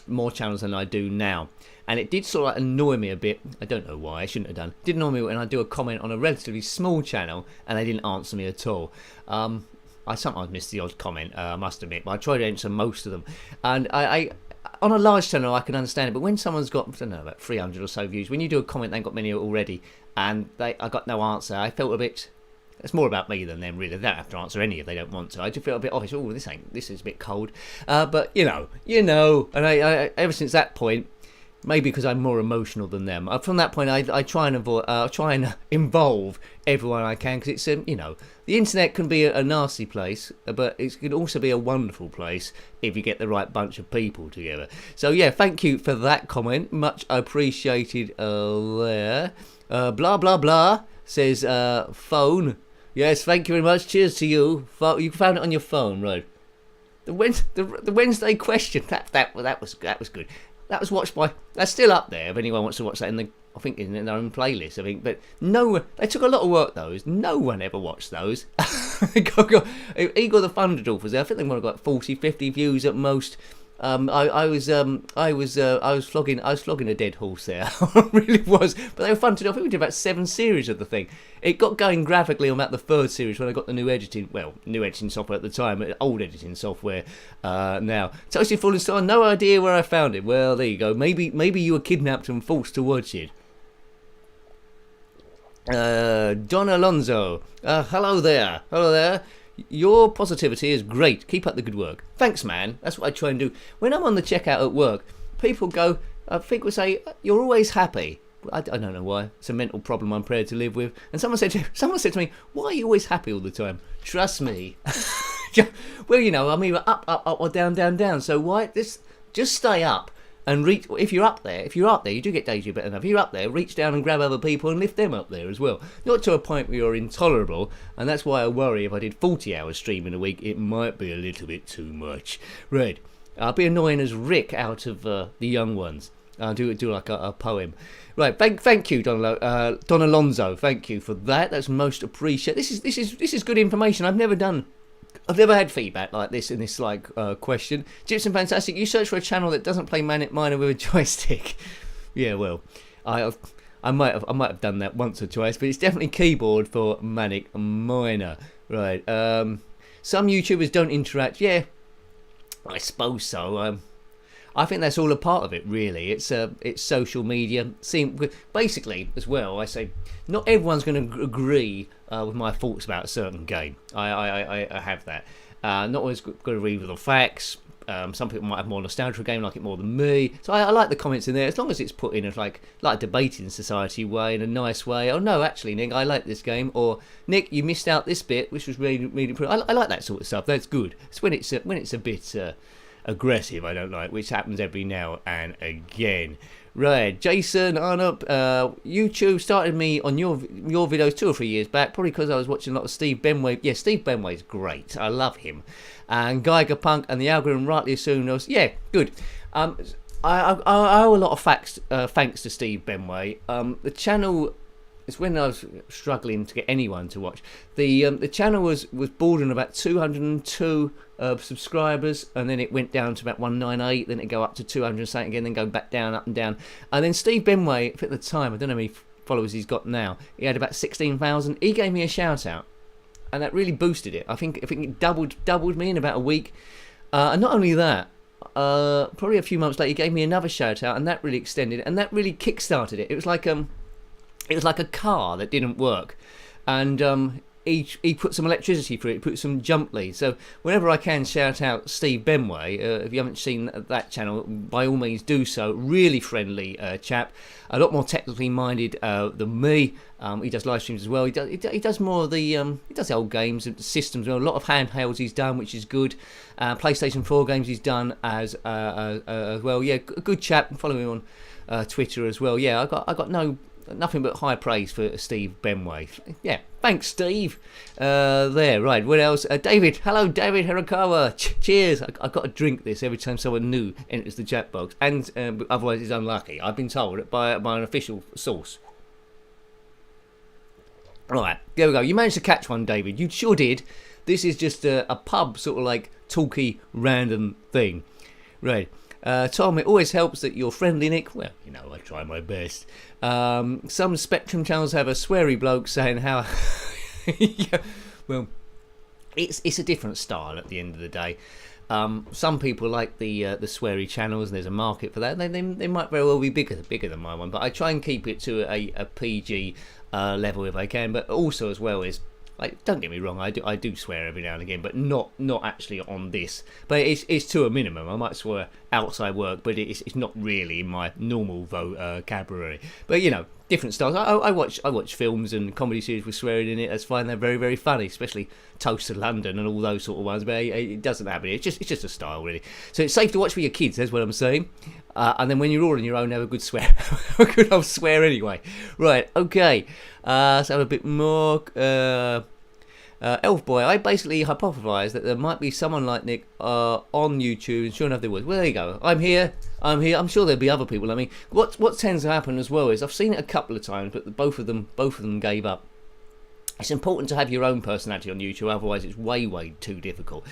more channels than I do now, and it did sort of annoy me a bit. I don't know why. I shouldn't have done. It did annoy me when I do a comment on a relatively small channel and they didn't answer me at all. I sometimes miss the odd comment, I must admit, but I try to answer most of them. And I on a large channel, I can understand it, but when someone's got, I don't know, about 300 or so views, when you do a comment, they've got many already, and I got no answer, I felt a bit... It's more about me than them, really. They don't have to answer any if they don't want to. I just feel a bit obvious. Oh, this is a bit cold. But you know. And I ever since that point, maybe because I'm more emotional than them. From that point, I try and involve everyone I can, because it's the internet can be a nasty place, but it can also be a wonderful place if you get the right bunch of people together. So yeah, thank you for that comment, much appreciated. There, blah blah blah says phone. Yes, thank you very much. Cheers to you. You found it on your phone, right? The Wednesday question. That was good. That was watched by. That's still up there. If anyone wants to watch that in their own playlist, I think. But no one. They took a lot of work. Those. No one ever watched those. Igor the Thunderdorf was there. I think they might have got 40, 50 views at most. I was flogging a dead horse there. I really was, but they were fun to do. I think we did about 7 series of the thing. It got going graphically on about the 3rd series when I got the new editing software at the time, old editing software now. Totally Fallen Star, no idea where I found it. Well, there you go. Maybe you were kidnapped and forced to watch it. Don Alonso, hello there. Your positivity is great. Keep up the good work. Thanks, man. That's what I try and do. When I'm on the checkout at work, people go, I think we say, you're always happy. I don't know why. It's a mental problem I'm prepared to live with. And someone said to me, why are you always happy all the time? Trust me. Well, I'm either up, or down. So why just stay up and reach. If you're up there, you do get days you're better enough. If you're up there, reach down and grab other people and lift them up there as well. Not to a point where you're intolerable, and that's why I worry if I did 40 hours streaming a week, it might be a little bit too much. Right, I'll be annoying as Rick out of the young ones. I'll do like a poem. Right, thank you, Don Alonso. Thank you for that. That's most appreciated. This is good information. I've never had feedback like this in this question. Gypsum Fantastic, you search for a channel that doesn't play Manic Miner with a joystick. Yeah, well, I might have done that once or twice, but it's definitely keyboard for Manic Miner. Right. Some YouTubers don't interact. Yeah, I suppose so. I think that's all a part of it, really. It's social media. Basically, as well, I say, not everyone's going to agree with my thoughts about a certain game. I have that. Not always going to agree with the facts. Some people might have more nostalgia for a game, like it more than me. So I like the comments in there, as long as it's put in as like a debating society way, in a nice way. Oh no, actually, Nick, I like this game. Or Nick, you missed out this bit, which was really. I like that sort of stuff. That's good. It's when it's a bit aggressive I don't like, which happens every now and again. Right, Jason Arnup, YouTube started me on your videos 2 or 3 years back, probably because I was watching a lot of Steve Benway. Yeah, Steve Benway's great. I love him. And Geiger Punk and the algorithm rightly assumed us. Yeah, good. I owe a lot of thanks to Steve Benway. The channel. It's when I was struggling to get anyone to watch. The channel was bordering about 202 subscribers, and then it went down to about 198, then it go up to 200 something again, then go back down, up and down. And then Steve Benway, at the time, I don't know how many followers he's got now, he had about 16,000. He gave me a shout out, and that really boosted it. I think it doubled me in about a week. And not only that, probably a few months later, he gave me another shout out, and that really extended it, and that really kick-started it. It was like a car that didn't work, and he put some electricity through it, put some jump leads. So whenever I can shout out Steve Benway, if you haven't seen that channel, by all means do so. Really friendly chap, a lot more technically minded than me. He does live streams as well. He does more of the he does old games and systems. A lot of handhelds he's done, which is good. PlayStation 4 games he's done as well. Yeah, good chap. Follow him on Twitter as well. Yeah, I got nothing but high praise for Steve Benway. Yeah, thanks, Steve. There, right. What else? David. Hello, David Hirakawa. Cheers. I've got to drink this every time someone new enters the chat box, and otherwise it's unlucky. I've been told by an official source. Right, there we go. You managed to catch one, David. You sure did. This is just a pub sort of like talky random thing. Right. Tom, it always helps that you're friendly, Nick. Well, I try my best. Some Spectrum channels have a sweary bloke saying how... yeah, well, it's a different style at the end of the day. Some people like the sweary channels, and there's a market for that. They might very well be bigger than my one, but I try and keep it to a PG level if I can. But also as well is, like, don't get me wrong, I do swear every now and again, but not actually on this. But it's to a minimum. I might swear outside work, but it's not really in my normal vocabulary. But different styles. I watch films and comedy series with swearing in it. That's fine. They're very, very funny, especially Toast to London and all those sort of ones. But it doesn't happen. It's just a style, really. So it's safe to watch with your kids. That's what I'm saying. And then when you're all on your own, have a good swear, a good old swear anyway. Right. Okay. Let's have a bit more. Elf Boy, I basically hypothesised that there might be someone like Nick on YouTube, and sure enough there was. Well, there you go. I'm here. I'm sure there'll be other people. I mean, what tends to happen as well is, I've seen it a couple of times, but both of them gave up. It's important to have your own personality on YouTube, otherwise it's way too difficult.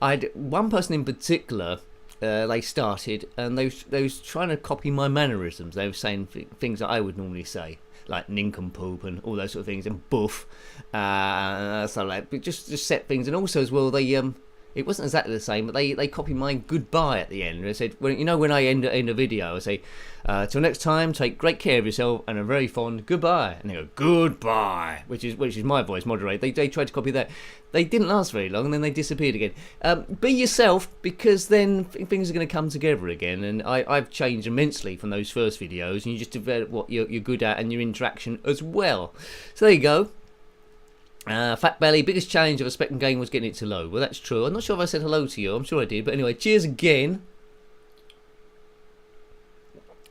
I had one person in particular. They started and they was trying to copy my mannerisms. They were saying things that I would normally say, like nincompoop and all those sort of things, and buff, so like just set things. And also as well, they it wasn't exactly the same, but they copied my goodbye at the end. They said, when I end a video, I say, till next time, take great care of yourself and a very fond goodbye. And they go, goodbye, which is my voice moderated. They tried to copy that. They didn't last very long, and then they disappeared again. Be yourself, because then things are going to come together again. And I've changed immensely from those first videos, and you just develop what you're good at and your interaction as well. So there you go. Fat Belly, biggest challenge of a Spectrum game was getting it to load. Well, that's true. I'm not sure if I said hello to you. I'm sure I did. But anyway, cheers again.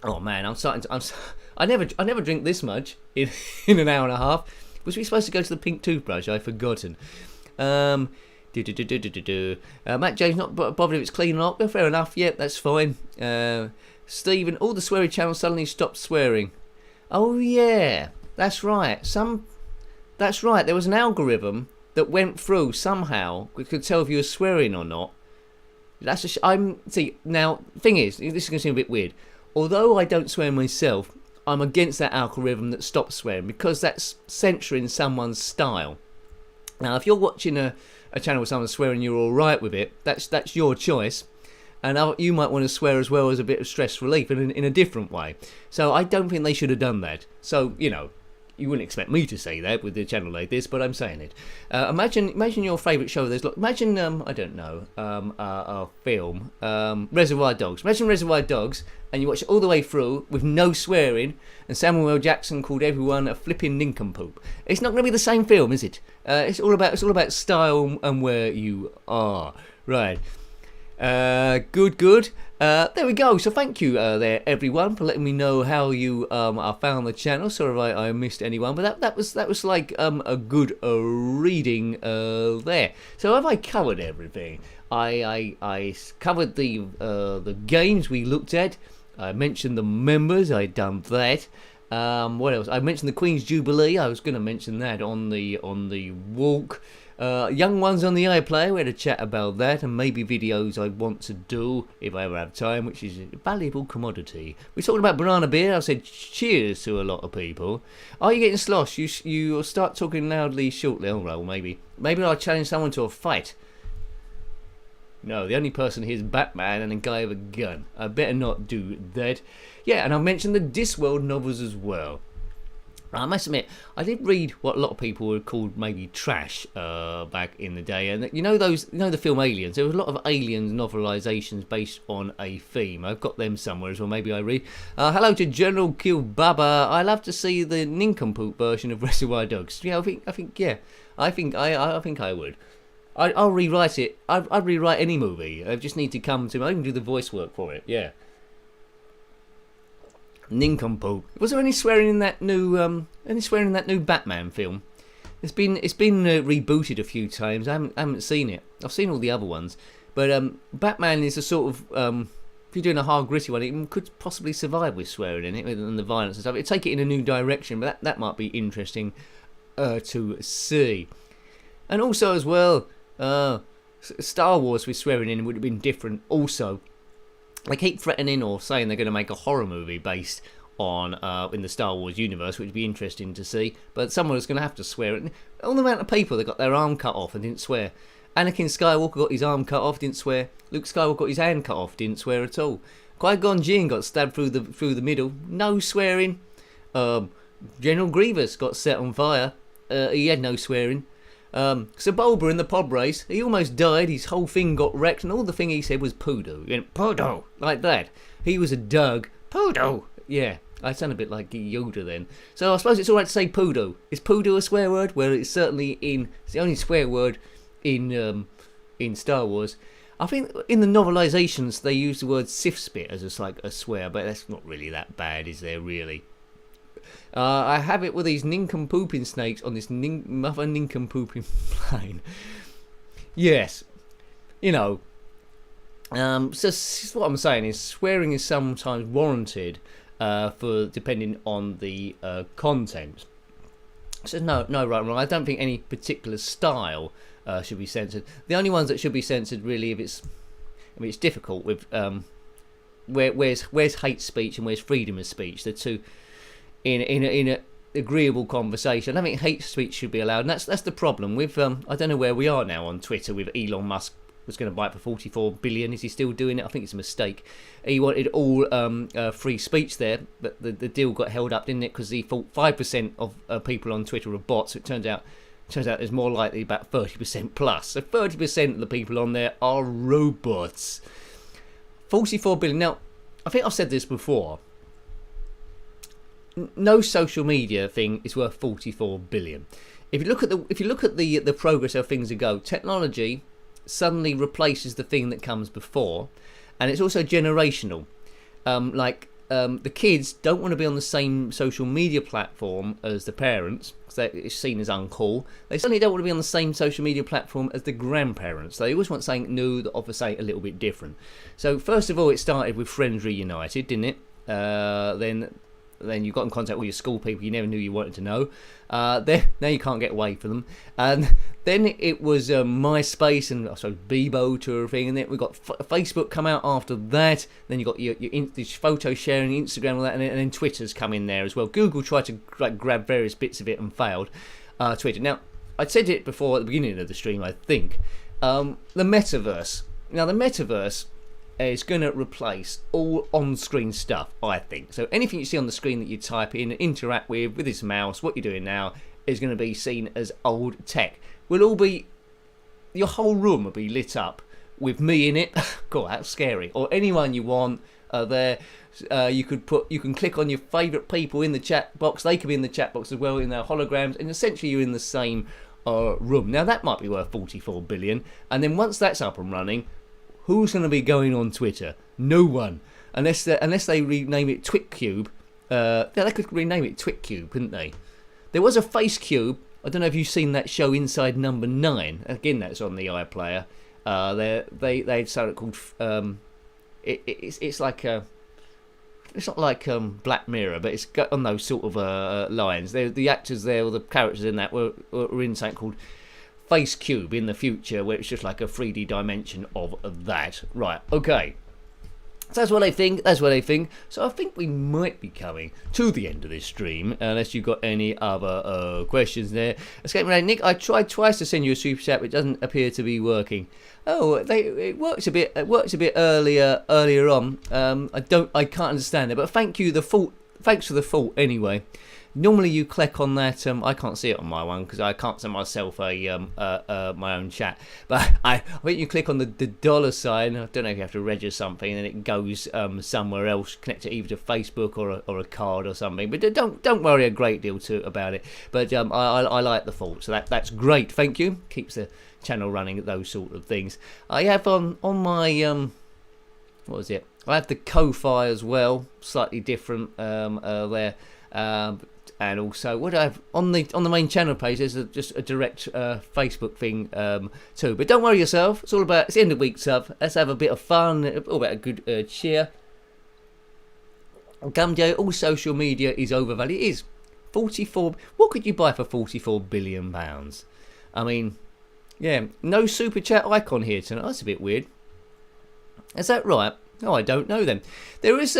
Oh man, I never drink this much in an hour and a half. Was we supposed to go to the pink toothbrush? I've forgotten. Matt James, not bothered if it's clean or not. Well, fair enough. Yep, that's fine. Stephen, all the sweary channels suddenly stopped swearing. Oh yeah, that's right. That's right. There was an algorithm that went through somehow. We could tell if you were swearing or not. See now. Thing is, this is going to seem a bit weird. Although I don't swear myself, I'm against that algorithm that stops swearing, because that's censoring someone's style. Now, if you're watching a channel with someone swearing, you're all right with it. That's your choice, and you might want to swear as well as a bit of stress relief in a different way. So I don't think they should have done that. So you wouldn't expect me to say that with a channel like this, but I'm saying it. Imagine your favourite show. Imagine I don't know, a film, Reservoir Dogs. Imagine Reservoir Dogs, and you watch it all the way through with no swearing, and Samuel L. Jackson called everyone a flipping nincompoop. It's not going to be the same film, is it? It's all about style and where you are. Right. Good. There we go. So thank you there, everyone, for letting me know how you found the channel. Sorry if I missed anyone, but that was like a good reading there. So have I covered everything? I covered the games we looked at. I mentioned the members. I done that. What else? I mentioned the Queen's Jubilee. I was going to mention that on the walk. Young Ones on the iPlayer, we had a chat about that, and maybe videos I want to do if I ever have time, which is a valuable commodity. We talked about banana beer. I said cheers to a lot of people. Are you getting slosh? You'll start talking loudly shortly. Oh well, maybe I'll challenge someone to a fight. No, the only person here is Batman and a guy with a gun. I better not do that. Yeah, and I mentioned the Discworld novels as well. I must admit, I did read what a lot of people would call maybe trash back in the day, and the film Aliens. There was a lot of Aliens novelizations based on a theme. I've got them somewhere as well. Maybe I read. Hello to General Kill Baba. I love to see the nincompoop version of Reservoir Dogs. Yeah, I think I would. I'll rewrite it. I'd rewrite any movie. I just need to come to. I can do the voice work for it. Yeah. Nincompoop. Was there any swearing in that new Batman film? It's been rebooted a few times. I haven't seen it. I've seen all the other ones, but Batman is a sort of if you're doing a hard gritty one, it could possibly survive with swearing in it and the violence and stuff. It'd take it in a new direction, but that might be interesting to see. And also as well, Star Wars with swearing in would have been different also. They keep threatening or saying they're going to make a horror movie based on in the Star Wars universe, which would be interesting to see. But someone was going to have to swear. And all the amount of people that got their arm cut off and didn't swear. Anakin Skywalker got his arm cut off, didn't swear. Luke Skywalker got his hand cut off, didn't swear at all. Qui-Gon Jinn got stabbed through the middle, no swearing. General Grievous got set on fire. He had no swearing. Sir Bulba in the pod race, he almost died, his whole thing got wrecked, and all the thing he said was poodoo. He went, poodoo, like that. He was a Doug. Poodoo! Yeah, I sound a bit like Yoda then. So I suppose it's alright to say poodoo. Is poodoo a swear word? Well, it's certainly it's the only swear word in Star Wars. I think in the novelizations they use the word Sith spit as a swear, but that's not really that bad, is there really? I have it with these nincompooping snakes on this mother nincompooping plane. Yes, so what I'm saying is swearing is sometimes warranted for depending on the content. So no right and wrong. I don't think any particular style should be censored. The only ones that should be censored, really, if it's difficult with where's hate speech and where's freedom of speech. The two in a agreeable conversation. I don't think hate speech should be allowed, and that's the problem with I don't know where we are now on Twitter with Elon Musk was going to buy it for 44 billion. Is he still doing it? I think it's a mistake. He wanted all free speech there, but the deal got held up, didn't it? Because he thought 5% of people on Twitter are bots. So it turns out there's more likely about 30% plus. So 30% of the people on there are robots. 44 billion. Now, I think I've said this before. No social media thing is worth 44 billion. If you look at the progress of things ago, technology suddenly replaces the thing that comes before, and it's also generational. The kids don't want to be on the same social media platform as the parents, because it's seen as uncool. They certainly don't want to be on the same social media platform as the grandparents. They always want something new that offers something a little bit different. So first of all, it started with Friends Reunited, didn't it? Then you got in contact with your school people you never knew you wanted to know. Now you can't get away from them. And then it was MySpace and I suppose Bebo to a thing. And then we got Facebook come out after that. Then you got your photo sharing, Instagram, all that, and then Twitter's come in there as well. Google tried to grab various bits of it and failed. Twitter. Now, I'd said it before at the beginning of the stream, I think. The metaverse. Now, the metaverse is going to replace all on-screen stuff, I think. So anything you see on the screen that you type in, interact with this mouse, what you're doing now, is going to be seen as old tech. Your whole room will be lit up with me in it. God, that's scary. Or anyone you want there. You can click on your favourite people in the chat box. They can be in the chat box as well in their holograms, and essentially you're in the same room. Now that might be worth 44 billion. And then once that's up and running, who's going to be going on Twitter? No one, unless they rename it TwitCube. They could rename it TwitCube, couldn't they? There was a FaceCube. I don't know if you've seen that show Inside Number 9. Again, that's on the iPlayer. They've started called. It's not like Black Mirror, but it's got on those sort of lines. The actors there, or the characters in that, were in something called FaceCube in the future, where it's just like a 3D dimension of that. Right, okay. So that's what I think. So I think we might be coming to the end of this stream, unless you've got any other questions there. Escape Ray Nick, I tried twice to send you a super chat, but it doesn't appear to be working. Oh, it works a bit. It works a bit earlier on. I can't understand it, but thanks for the fault anyway. Normally you click on that. I can't see it on my one because I can't send myself my own chat. But I think you click on the dollar sign. I don't know if you have to register something, and then it goes somewhere else, connected either to Facebook or a card or something. But don't worry a great deal about it. But I like the fault, so that's great. Thank you. Keeps the channel running. Those sort of things. I have on my what was it? I have the Ko-Fi as well, slightly different there. And also, what I have on the main channel page, there's just a direct Facebook thing too. But don't worry yourself. It's the end of week stuff. Let's have a bit of fun. All about a good cheer. Gumjo, all social media is overvalued. It is 44. What could you buy for 44 billion pounds? I mean, yeah, no super chat icon here tonight. That's a bit weird. Is that right? No, I don't know then. There is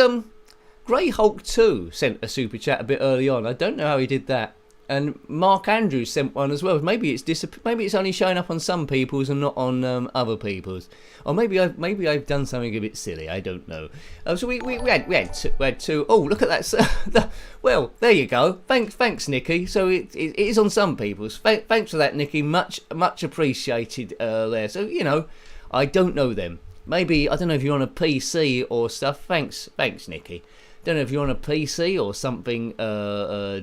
Grey Hulk 2 sent a super chat a bit early on. I don't know how he did that. And Mark Andrews sent one as well. Maybe it's only showing up on some people's and not on other people's. Or maybe I've done something a bit silly. I don't know. So we had two. Oh, look at that. Well, there you go. Thanks, Nicky. So it is on some people's. Thanks for that, Nicky. Much appreciated there. So I don't know them. Maybe I don't know if you're on a PC or stuff. Thanks, Nicky. Don't know if you're on a PC or something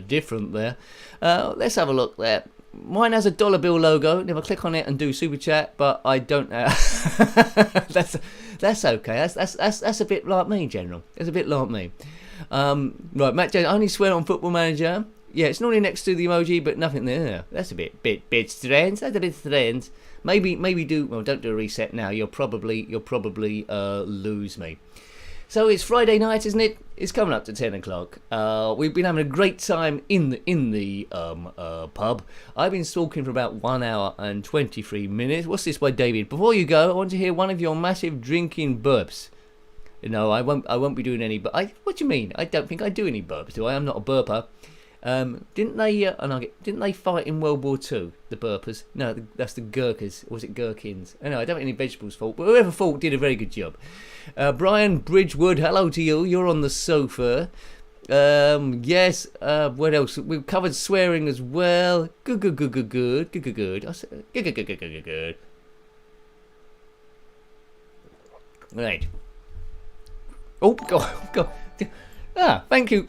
different there. Let's have a look there. Mine has a dollar bill logo. Never click on it and do super chat, but I don't. That's okay. That's a bit like me, General. It's a bit like me. Right, Matt Jones. I only swear on Football Manager. Yeah, it's normally next to the emoji, but nothing there. That's a bit strange. That's a bit strange. Maybe don't do a reset now. You'll probably lose me. So it's Friday night, isn't it? It's coming up to 10 o'clock. We've been having a great time in the pub. I've been talking for about 1 hour and 23 minutes. What's this by David? Before you go, I want to hear one of your massive drinking burps. No, I won't be doing any. But what do you mean? I don't think I do any burps, do I? I'm not a burper. Didn't they fight in World War II? The burpers? No, that's the Gurkhas. Or was it Gherkins? I know, I don't think any vegetables fought, but whoever fought did a very good job. Brian Bridgewood, hello to you. You're on the sofa. Yes. What else? We've covered swearing as well. Good. I said good. Right. Oh God. Thank you,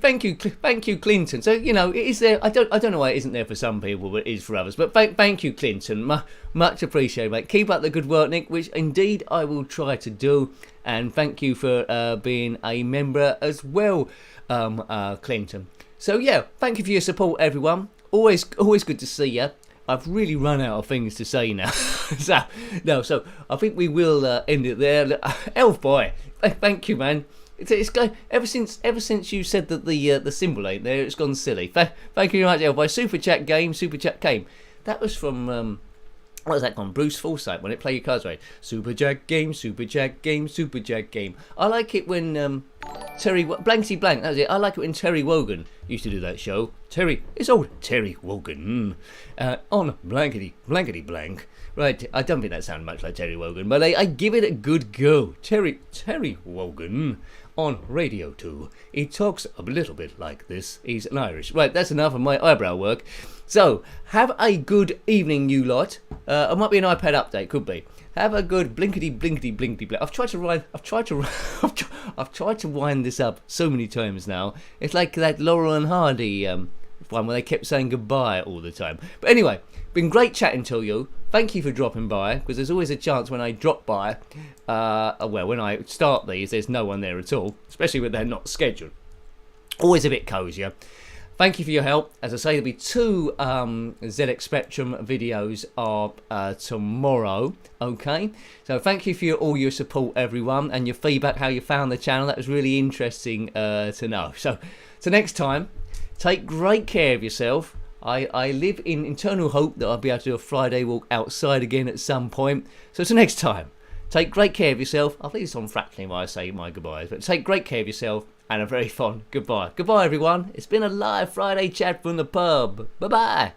Clinton. So it is there. I don't know why it isn't there for some people, but it is for others. But thank you, Clinton. Much appreciated, mate. Keep up the good work, Nick, which indeed I will try to do. And thank you for being a member as well, Clinton. So yeah, thank you for your support, everyone. Always good to see you. I've really run out of things to say now. so I think we will end it there. Elf boy, thank you, man. It's going ever since you said that the symbol ain't there. It's gone silly. Thank you very much, Elboy. Super chat came. That was from what was that gone? Bruce Forsyth when it Play Your Cards Right. Super chat game. I like it when Terry Blankety Blank. That was it. I like it when Terry Wogan used to do that show. It's old Terry Wogan on Blankety Blank. Right, I don't think that sounded much like Terry Wogan, but I give it a good go. Terry Wogan on Radio 2. He talks a little bit like this. He's an Irish. Right, that's enough of my eyebrow work. So, have a good evening, you lot. It might be an iPad update, could be. Have a good blinkety blink. I've tried to wind this up so many times now. It's like that Laurel and Hardy one where they kept saying goodbye all the time. But anyway, been great chatting to you. Thank you for dropping by, because there's always a chance when I drop by, when I start these, there's no one there at all, especially when they're not scheduled. Always a bit cosier. Thank you for your help. As I say, there'll be 2 ZX Spectrum videos tomorrow, okay? So thank you for all your support, everyone, and your feedback, how you found the channel. That was really interesting to know. So next time, take great care of yourself. I live in eternal hope that I'll be able to do a Friday walk outside again at some point. So till next time, take great care of yourself. I think it's on fractionally while I say my goodbyes, but take great care of yourself and a very fond goodbye. Goodbye, everyone. It's been a live Friday chat from the pub. Bye-bye.